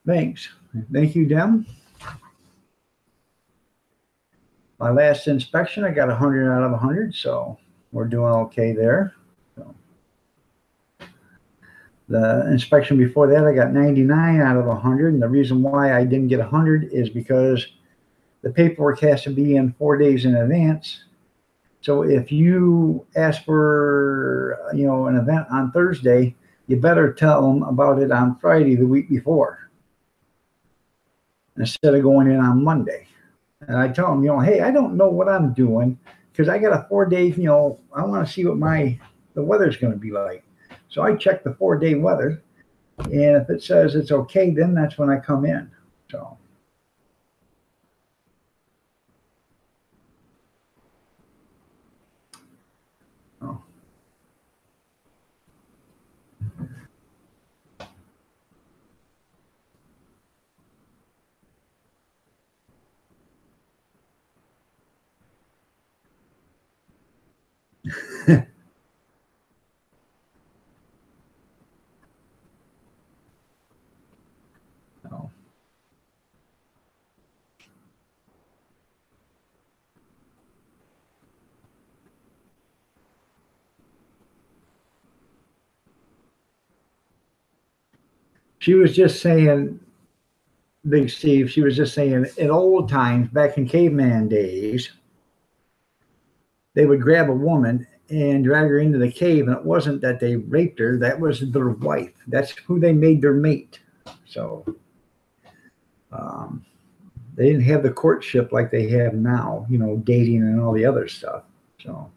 Thanks. Thank you, Dem. My last inspection, I got 100 out of 100, so we're doing okay there. So the inspection before that, I got 99 out of 100, and the reason why I didn't get 100 is because the paperwork has to be in 4 days in advance. So if you ask for an event on Thursday, you better tell them about it on Friday the week before instead of going in on Monday. And I tell them, hey, I don't know what I'm doing because I got a 4 day, I want to see what the weather's going to be like. So I check the 4-day weather, and if it says it's okay, then that's when I come in. So. Oh. She was just saying, Big Steve, she was just saying in old times, back in caveman days, they would grab a woman and drag her into the cave, and it wasn't that they raped her, that was their wife. That's who they made their mate. So um, they didn't have the courtship like they have now, dating and all the other stuff. So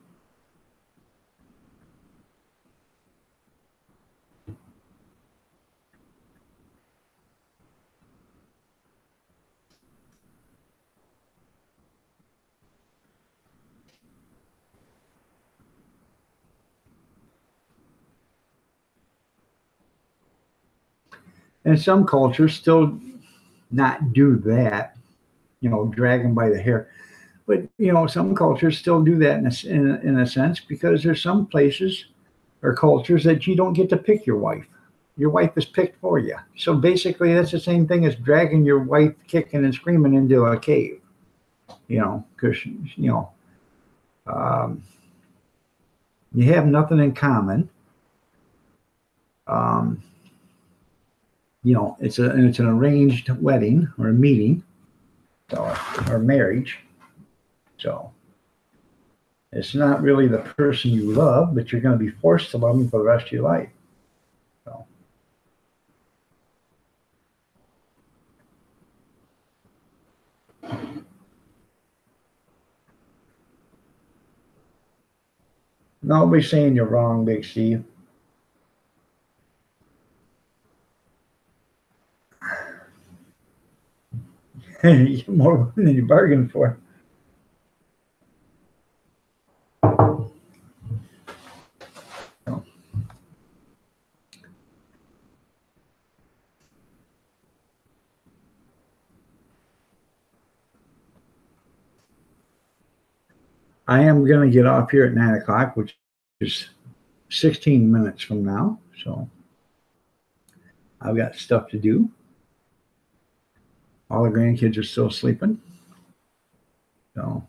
and some cultures still not do that, drag them by the hair. But some cultures still do that in a sense, because there's some places or cultures that you don't get to pick your wife. Your wife is picked for you. So basically, that's the same thing as dragging your wife kicking and screaming into a cave. Because um, you have nothing in common. Um, it's an arranged wedding or a meeting, or marriage. So it's not really the person you love, but you're going to be forced to love them for the rest of your life. So. Nobody's saying you're wrong, Big Steve. You get more than you bargained for. I am going to get off here at 9 o'clock, which is 16 minutes from now. So I've got stuff to do. All the grandkids are still sleeping. So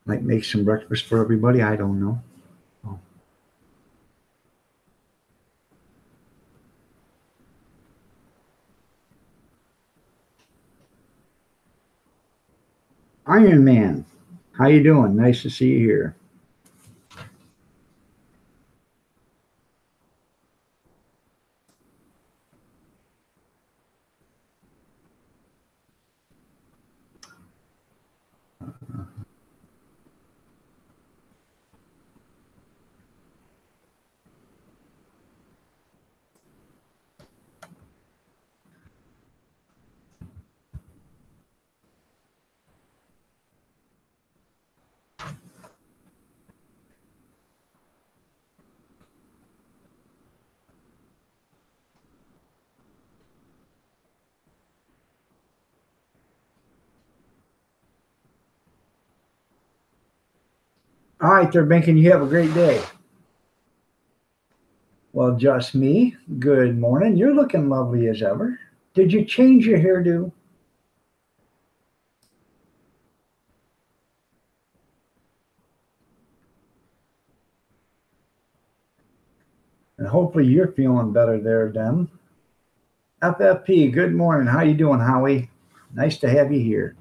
might make some breakfast for everybody. I don't know. So. Iron Man, how you doing? Nice to see you here. All right, there, Binkin. You have a great day. Well, just me. Good morning. You're looking lovely as ever. Did you change your hairdo? And hopefully you're feeling better there, Dem. FFP, good morning. How you doing, Howie? Nice to have you here.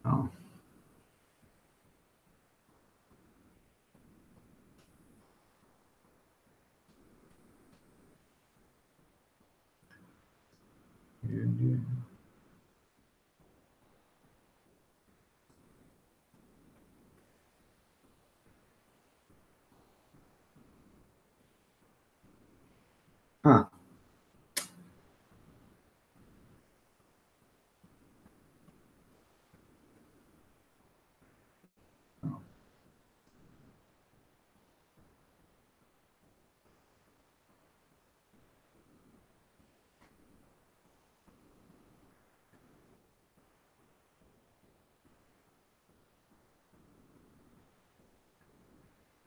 Oh. Huh.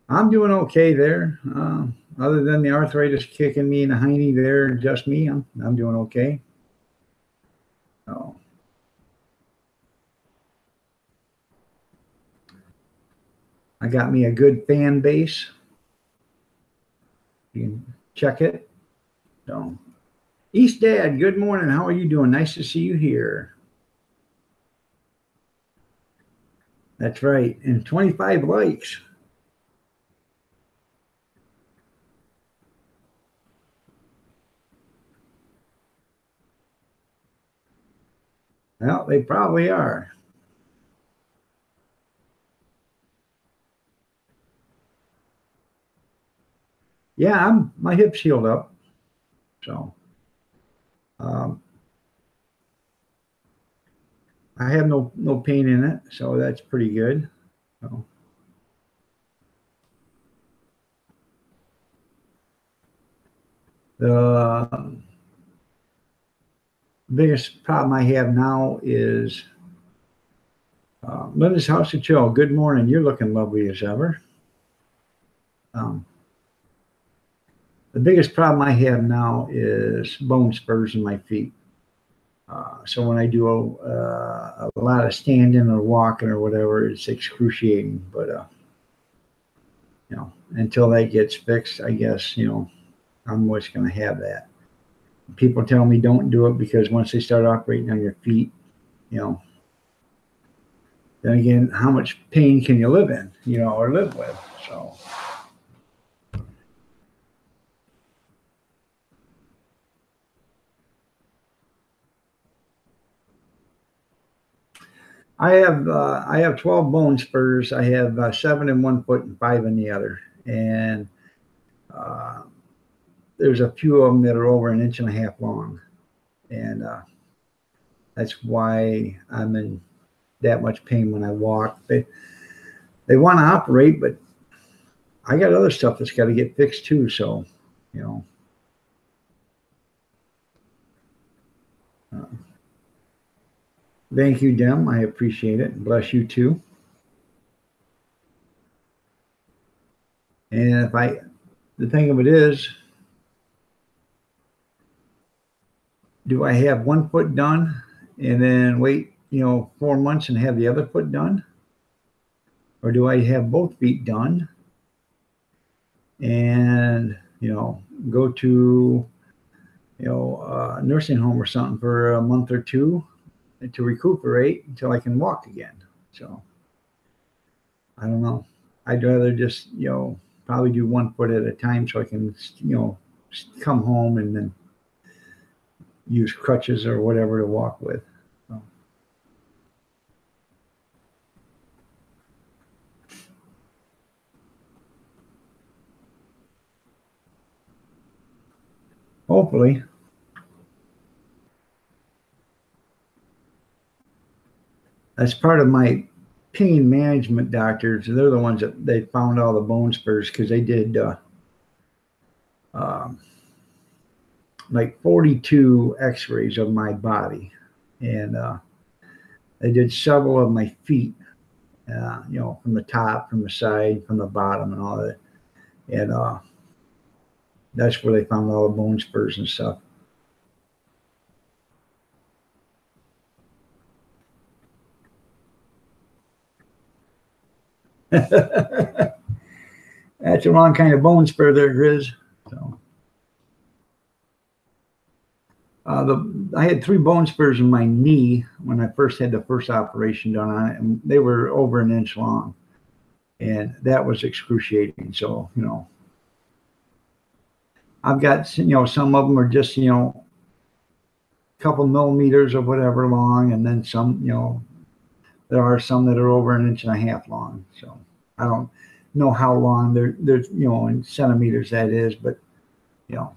I'm doing okay there. Other than the arthritis kicking me in the hiney there, just me, I'm doing okay. So I got me a good fan base. You can check it. So East Dad, good morning. How are you doing? Nice to see you here. That's right. And 25 likes. Well, they probably are. Yeah, my hips healed up. So um, I have no pain in it. So that's pretty good. So the biggest problem I have now is Linda's House of Chill. Good morning. You're looking lovely as ever. Um, the biggest problem I have now is bone spurs in my feet. So when I do a lot of standing or walking or whatever, it's excruciating. But until that gets fixed, I guess I'm always going to have that. People tell me don't do it because once they start operating on your feet, you know, then again, how much pain can you live in, or live with? So I have 12 bone spurs. I have 7 in one foot and 5 in the other, and uh, there's a few of them that are over an inch and a half long, and that's why I'm in that much pain when I walk. They want to operate, but I got other stuff that's got to get fixed too. So, you know, uh, thank you, Dem. I appreciate it. Bless you too. And the thing of it is, do I have one foot done and then wait, 4 months and have the other foot done? Or do I have both feet done and, go to, a nursing home or something for a month or two to recuperate until I can walk again? So I don't know. I'd rather just, probably do one foot at a time so I can, come home and then use crutches or whatever to walk with. So, hopefully. That's part of my pain management doctors. They're the ones that they found all the bone spurs because they did um, like 42 x-rays of my body. And they did several of my feet, from the top, from the side, from the bottom, and all that. And that's where they found all the bone spurs and stuff. That's the wrong kind of bone spur there, Grizz. So, I had 3 bone spurs in my knee when I first had the first operation done on it, and they were over an inch long, and that was excruciating. So, I've got, some of them are just, a couple millimeters or whatever long, and then some, there are some that are over an inch and a half long. So I don't know how long there's, in centimeters that is, but, you know,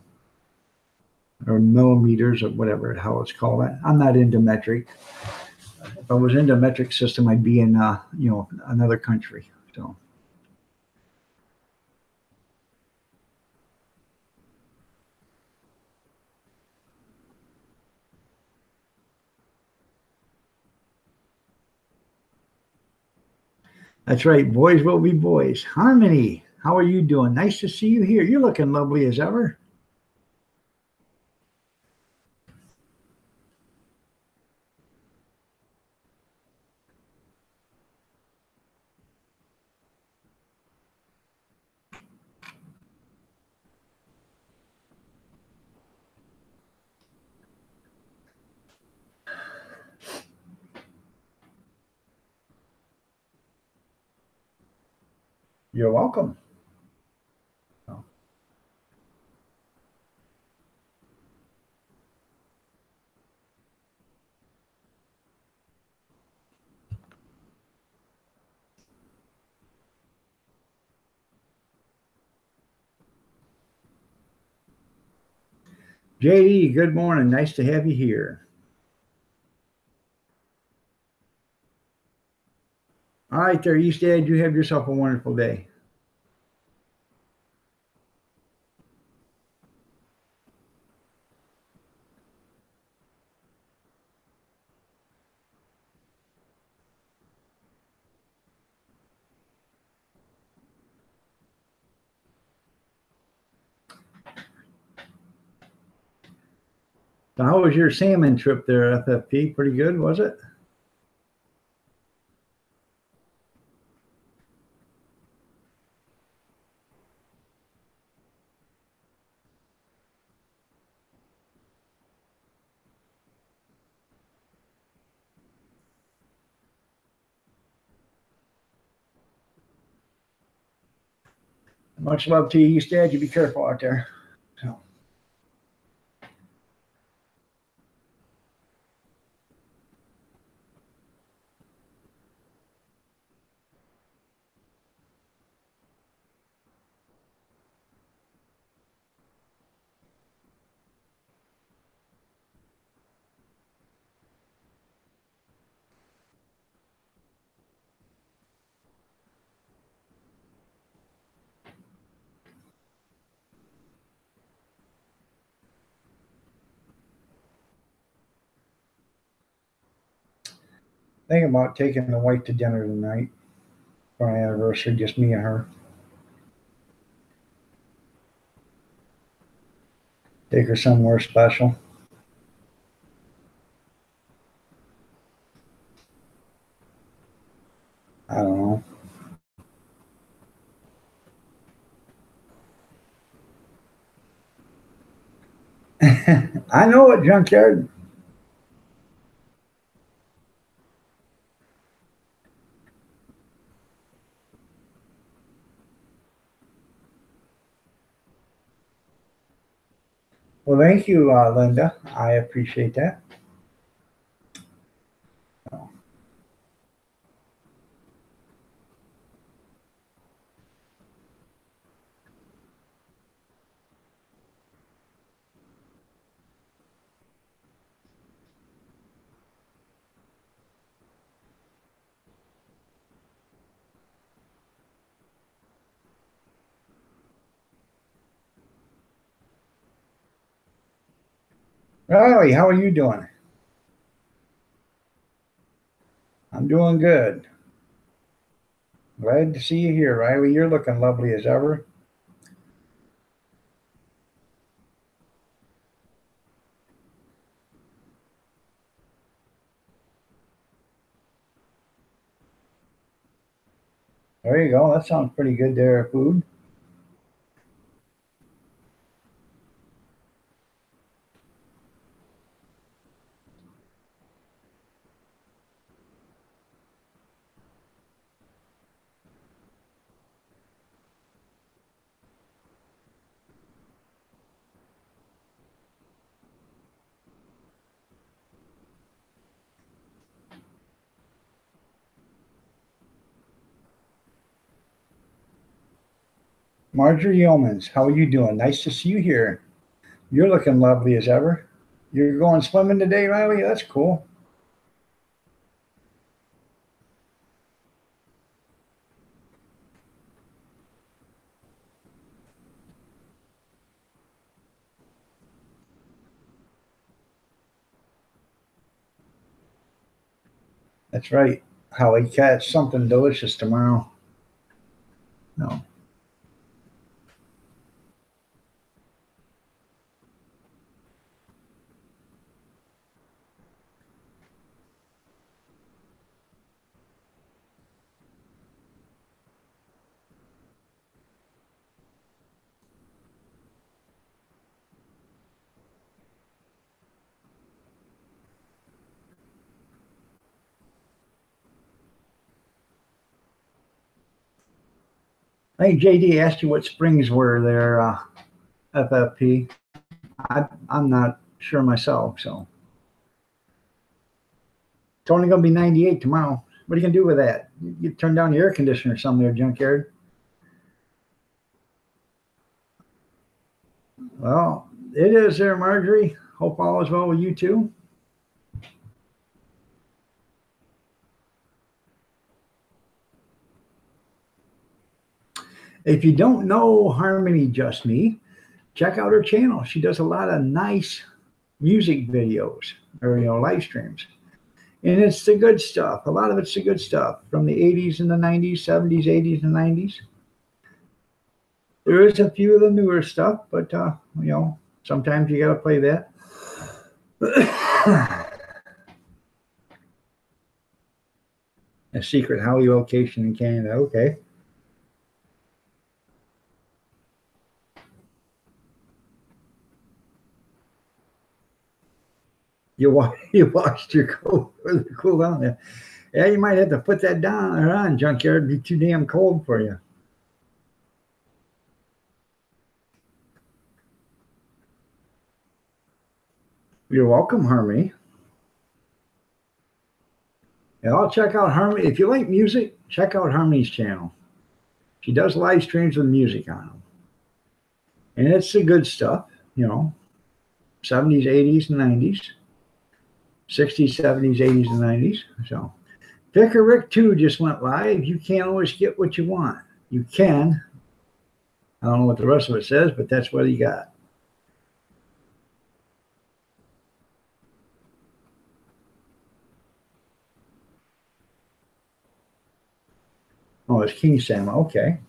or millimeters or whatever how it's called. I'm not into metric. If I was into metric system, I'd be in, another country. So that's right. Boys will be boys. Harmony. How are you doing? Nice to see you here. You're looking lovely as ever. You're welcome. JD, good morning. Nice to have you here. All right, there, East Ed. You have yourself a wonderful day. So how was your salmon trip there, FFP? Pretty good, was it? Much love to you, East Ed. You be careful out there. So. Thinking about taking the wife to dinner tonight for our anniversary, just me and her. Take her somewhere special. I don't know. I know it, Junkyard. Well, thank you, Linda. I appreciate that. Riley, how are you doing? I'm doing good. Glad to see you here, Riley. You're looking lovely as ever. There you go. That sounds pretty good there, food. Marjorie Yeomans, how are you doing? Nice to see you here. You're looking lovely as ever. You're going swimming today, Riley? That's cool. That's right. How I catch something delicious tomorrow. No. I think JD asked you what springs were there, FFP. I'm not sure myself, so. It's only going to be 98 tomorrow. What are you going to do with that? You turn down the air conditioner or something there, junkyard. Well, it is there, Marjorie. Hope all is well with you too. If you don't know Harmony Just Me, check out her channel. She does a lot of nice music videos or, live streams. And it's the good stuff. A lot of it's the good stuff from the 80s and the 90s, 70s, 80s, and 90s. There is a few of the newer stuff, but, sometimes you got to play that. A secret Howie location in Canada. Okay. You washed your coat for the cool down there. Yeah, you might have to put that down or on, junkyard. It'd be too damn cold for you. You're welcome, Harmony. Yeah, I'll check out Harmony. If you like music, check out Harmony's channel. She does live streams with music on them. And it's the good stuff, 70s, 80s, and 90s. 60s, 70s, 80s, and 90s. So, Picker Rick 2 just went live. You can't always get what you want. You can. I don't know what the rest of it says, but that's what he got. Oh, it's King Sam. Okay.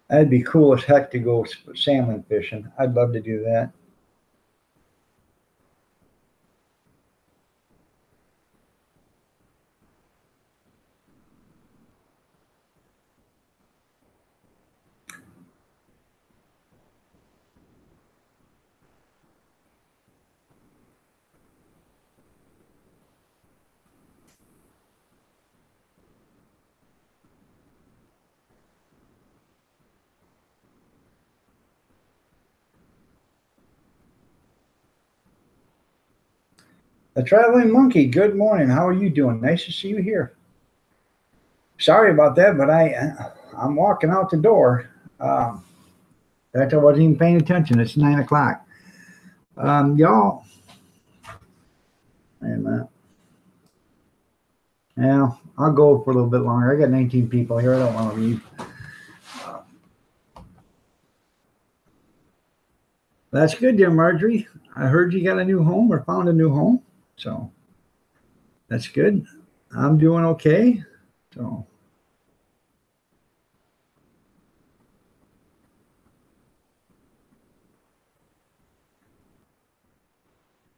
That'd be cool as heck to go salmon fishing. I'd love to do that. The Traveling Monkey, good morning. How are you doing? Nice to see you here. Sorry about that, but I'm walking out the door. In fact, I wasn't even paying attention. It's 9 o'clock. Y'all. Wait a minute. Yeah, I'll go for a little bit longer. I got 19 people here. I don't want to leave. That's good, dear Marjorie. I heard you got a new home or found a new home. So that's good. I'm doing okay. So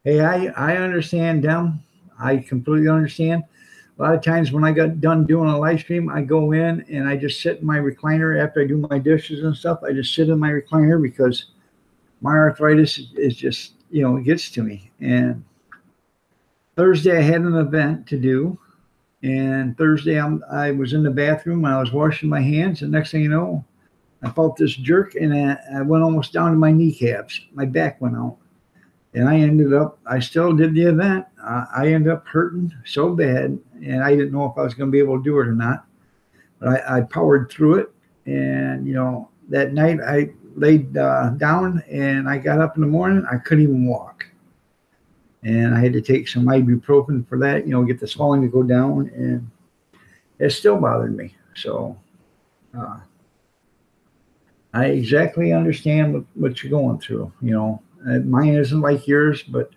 hey, I understand them. I completely understand. A lot of times when I got done doing a live stream, I go in and I just sit in my recliner after I do my dishes and stuff. I just sit in my recliner because my arthritis is just, it gets to me. And Thursday I had an event to do, and Thursday I was in the bathroom and I was washing my hands, and next thing you know, I felt this jerk and I went almost down to my kneecaps. My back went out, and I still did the event. I ended up hurting so bad, and I didn't know if I was going to be able to do it or not, but I powered through it. And that night I laid down and I got up in the morning. I couldn't even walk. And I had to take some ibuprofen for that, get the swelling to go down, and it still bothered me. So I exactly understand what you're going through. Mine isn't like yours, but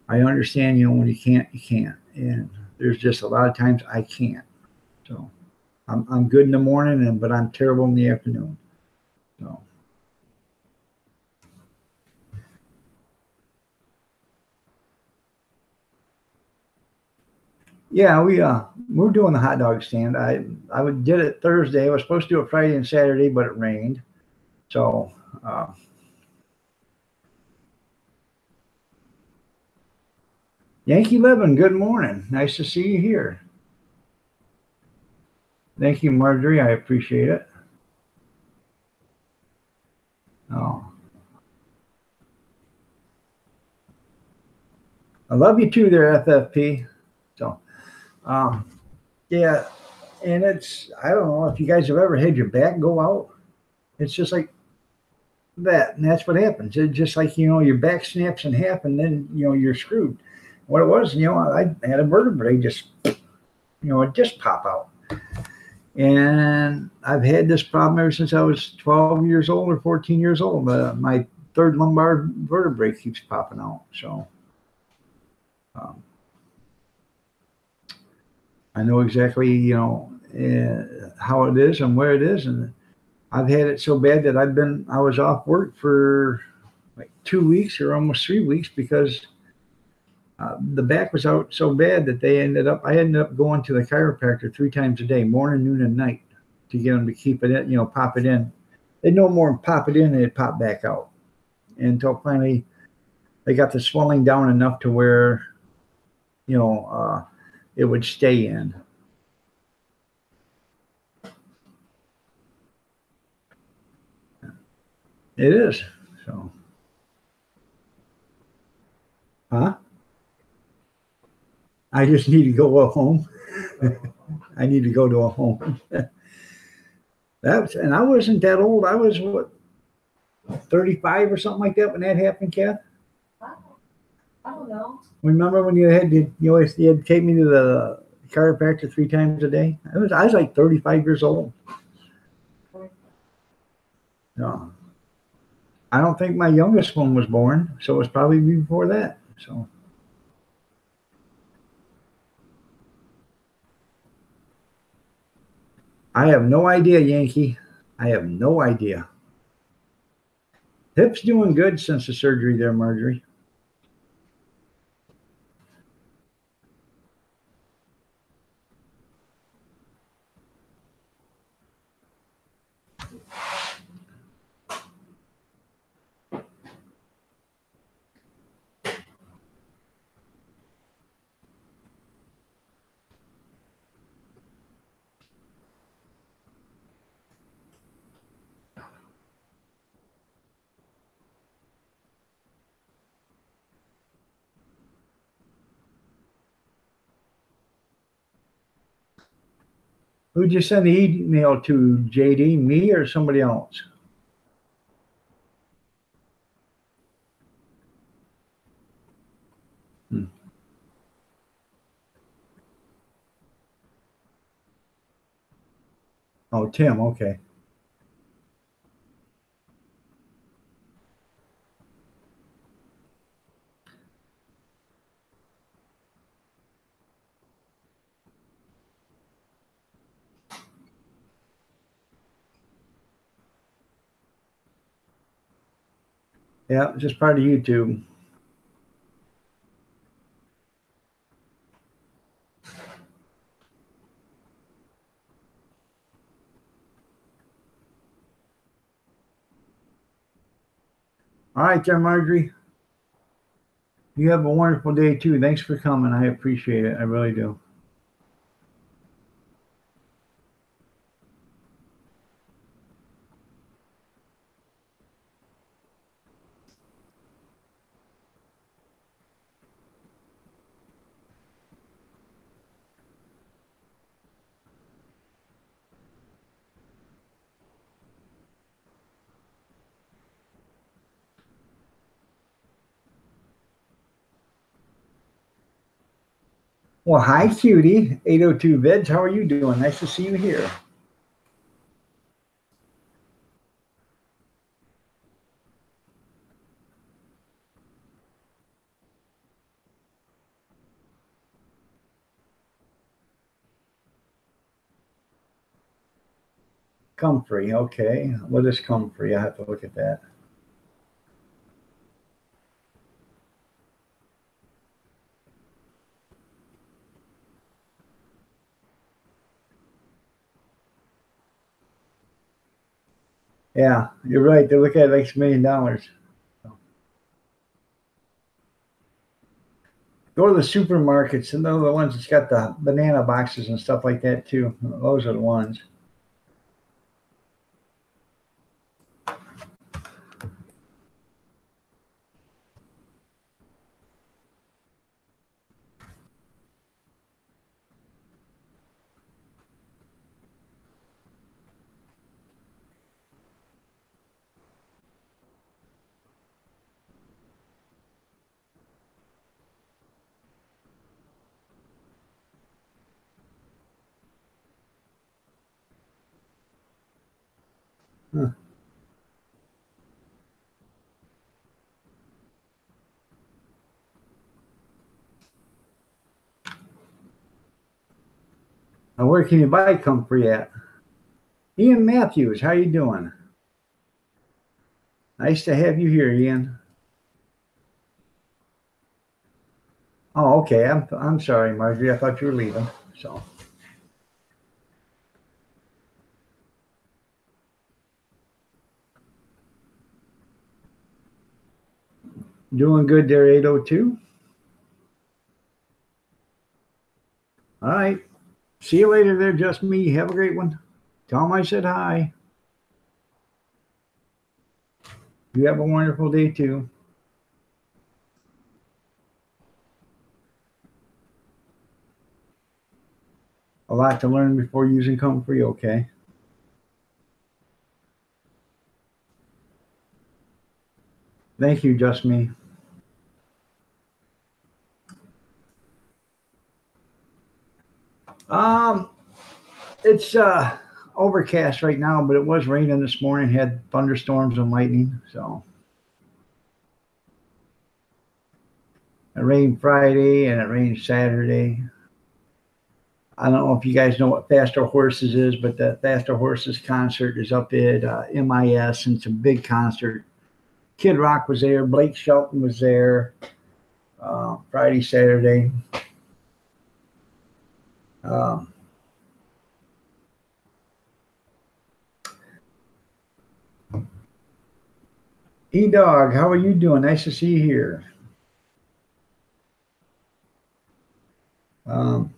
I understand, when you can't, you can't. And there's just a lot of times I can't. So I'm good in the morning, but I'm terrible in the afternoon. So. Yeah, we're doing the hot dog stand. I did it Thursday. I was supposed to do it Friday and Saturday, but it rained. So Yankee Living, good morning. Nice to see you here. Thank you, Marjorie. I appreciate it. Oh, I love you too, there, FFP. So, um, yeah, and I don't know if you guys have ever had your back go out. It's just like that, and that's what happens. It's just like your back snaps in half, and then you're screwed. What it was, I had a vertebrae it just pop out. And I've had this problem ever since I was 12 years old or 14 years old. My third lumbar vertebrae keeps popping out. So um, I know exactly, how it is and where it is. And I've had it so bad that I was off work for like 2 weeks or almost 3 weeks because the back was out so bad that I ended up going to the chiropractor 3 times a day, morning, noon, and night, to get them to keep it in, pop it in. They'd no more than pop it in and it'd pop back out until finally they got the swelling down enough to where, it would stay in. It is. So, huh? I just need to go home. I need to go to a home. And I wasn't that old. I was what, 35 or something like that when that happened, Kath? I don't know. Remember when you had to take me to the chiropractor 3 times a day? I was like 35 years old. No, I don't think my youngest one was born, so it was probably before that. So I have no idea, Yankee. I have no idea. Hip's doing good since the surgery there, Marjorie. Who'd you send the email to, JD? Me or somebody else? Hmm. Oh, Tim. Okay. Yeah, just part of YouTube. All right, there, Marjorie. You have a wonderful day too. Thanks for coming. I appreciate it. I really do. Well, hi, cutie. 802 Vids. How are you doing? Nice to see you here. Comfrey. Okay. What is Comfrey? I have to look at that. Yeah, you're right. They look at it like $1 million. Go to the supermarkets, and they're the ones that's got the banana boxes and stuff like that too. Those are the ones. Huh. Now, where can you buy comfrey at? Ian Matthews, how you doing? Nice to have you here, Ian. Oh, okay. I'm sorry, Marjorie. I thought you were leaving. So doing good there, 802. All right. See you later there, just me. Have a great one. Tell them I said hi. You have a wonderful day too. A lot to learn before using comfrey, okay? Thank you, just me. Um, it's overcast right now, but it was raining this morning. Had thunderstorms and lightning, so it rained Friday and it rained Saturday. I don't know if you guys know what Faster Horses is, but the Faster Horses concert is up at MIS, and it's a big concert. Kid Rock was there, Blake Shelton was there Friday, Saturday. E-Dog, how are you doing? Nice to see you here. They'll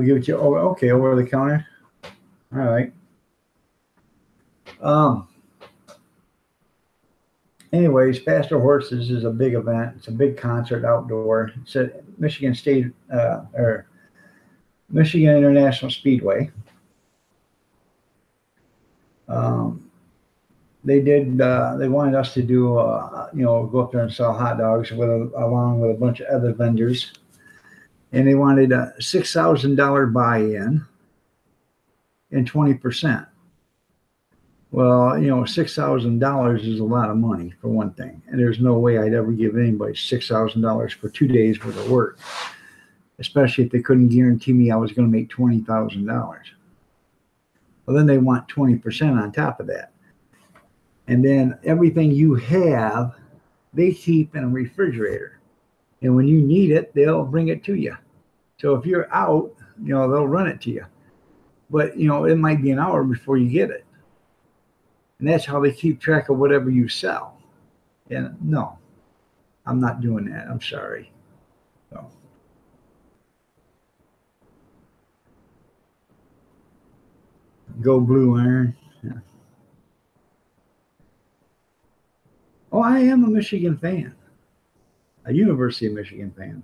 give it to you. Oh, okay, over the counter. All right. Anyways, Faster Horses is a big event. It's a big concert outdoor. It's at Michigan State or Michigan International Speedway. They wanted us to do, go up there and sell hot dogs along with a bunch of other vendors. And they wanted a $6,000 buy-in and 20%. Well, $6,000 is a lot of money for one thing. And there's no way I'd ever give anybody $6,000 for 2 days worth of work, especially if they couldn't guarantee me I was going to make $20,000. Well, then they want 20% on top of that. And then everything you have, they keep in a refrigerator. And when you need it, they'll bring it to you. So if you're out, they'll run it to you. But, it might be an hour before you get it. And that's how they keep track of whatever you sell. And no, I'm not doing that. I'm sorry. So. Go Blue Iron. Yeah. Oh, I am a Michigan fan, a University of Michigan fan.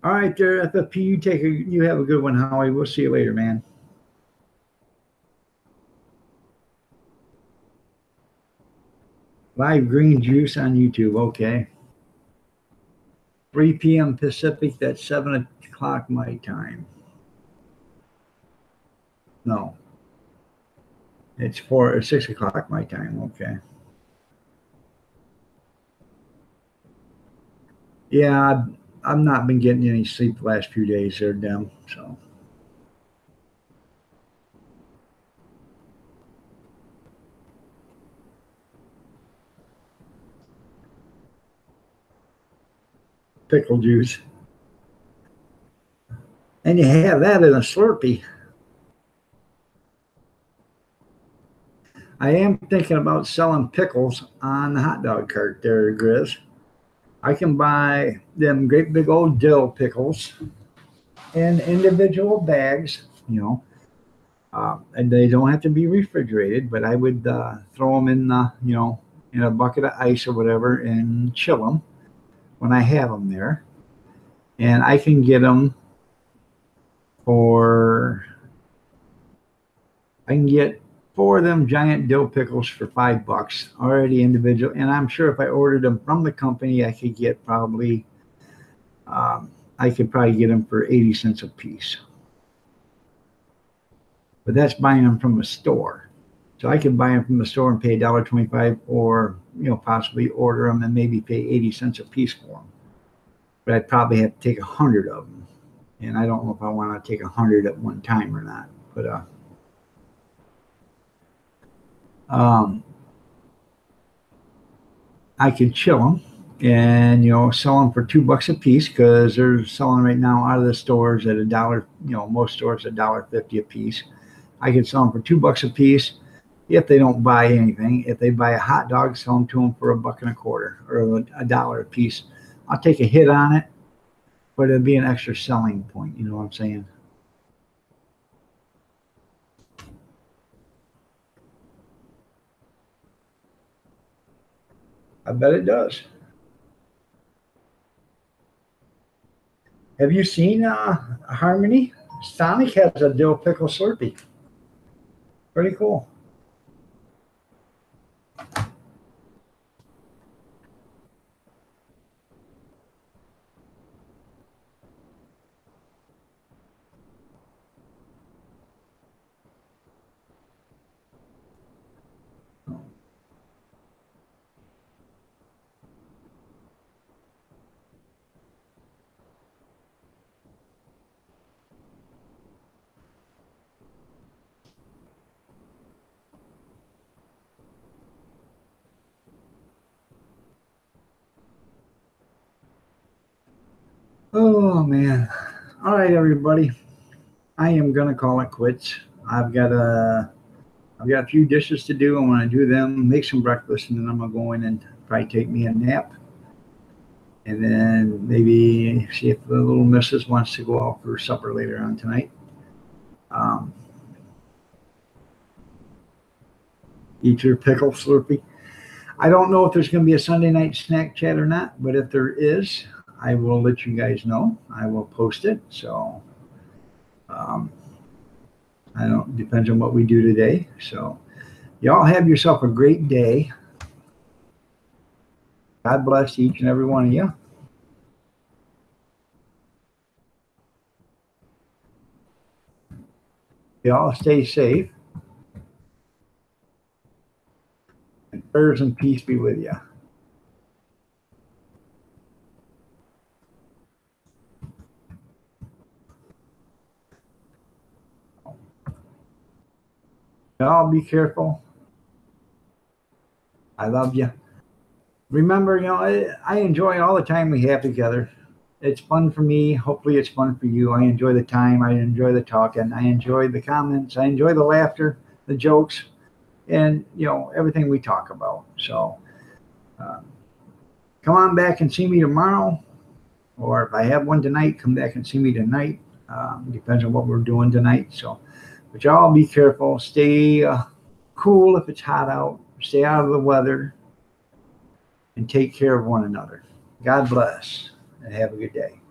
All right, there, FFP, you have a good one, Howie. We'll see you later, man. Live green juice on YouTube. Okay. 3 p.m. Pacific. That's 7 o'clock my time. No. It's 4 or 6 o'clock my time. Okay. Yeah, I've not been getting any sleep the last few days there, Dem. So. Pickle juice. And you have that in a Slurpee. I am thinking about selling pickles on the hot dog cart there, Grizz. I can buy them great big old dill pickles in individual bags, and they don't have to be refrigerated, but I would throw them in, in a bucket of ice or whatever and chill them when I have them there. And I can get them I can get 4 of them giant dill pickles for $5 already individual. And I'm sure if I ordered them from the company, I could get probably, I could probably get them for 80 cents a piece. But that's buying them from a store. So I could buy them from the store and pay $1.25, or possibly order them and maybe pay 80 cents a piece for them. But I'd probably have to take 100 of them, and I don't know if I want to take 100 at one time or not. But I could chill them and sell them for $2 a piece, because they're selling right now out of the stores at $1. Most stores $1.50 a piece. I could sell them for $2 a piece if they don't buy anything. If they buy a hot dog, sell them to them for $1.25 or $1 a piece. I'll take a hit on it, but it'll be an extra selling point. You know what I'm saying? I bet it does. Have you seen Harmony? Sonic has a dill pickle Slurpee. Pretty cool. Oh man. All right, everybody. I am gonna call it quits. I've got a few dishes to do. I want to do them, make some breakfast, and then I'm gonna go in and probably take me a nap. And then maybe see if the little missus wants to go out for supper later on tonight. Eat your pickle Slurpee. I don't know if there's going to be a Sunday night snack chat or not, but if there is, I will let you guys know. I will post it. So I don't, depends on what we do today. So y'all have yourself a great day. God bless each and every one of you. Y'all stay safe. And prayers and peace be with you. Y'all be careful. I love you. Remember, I enjoy all the time we have together. It's fun for me. Hopefully it's fun for you. I enjoy the time. I enjoy the talking. I enjoy the comments. I enjoy the laughter, the jokes, and, everything we talk about. So come on back and see me tomorrow. Or if I have one tonight, come back and see me tonight. Depends on what we're doing tonight. So, but y'all be careful. Stay cool if it's hot out. Stay out of the weather. And take care of one another. God bless, and have a good day.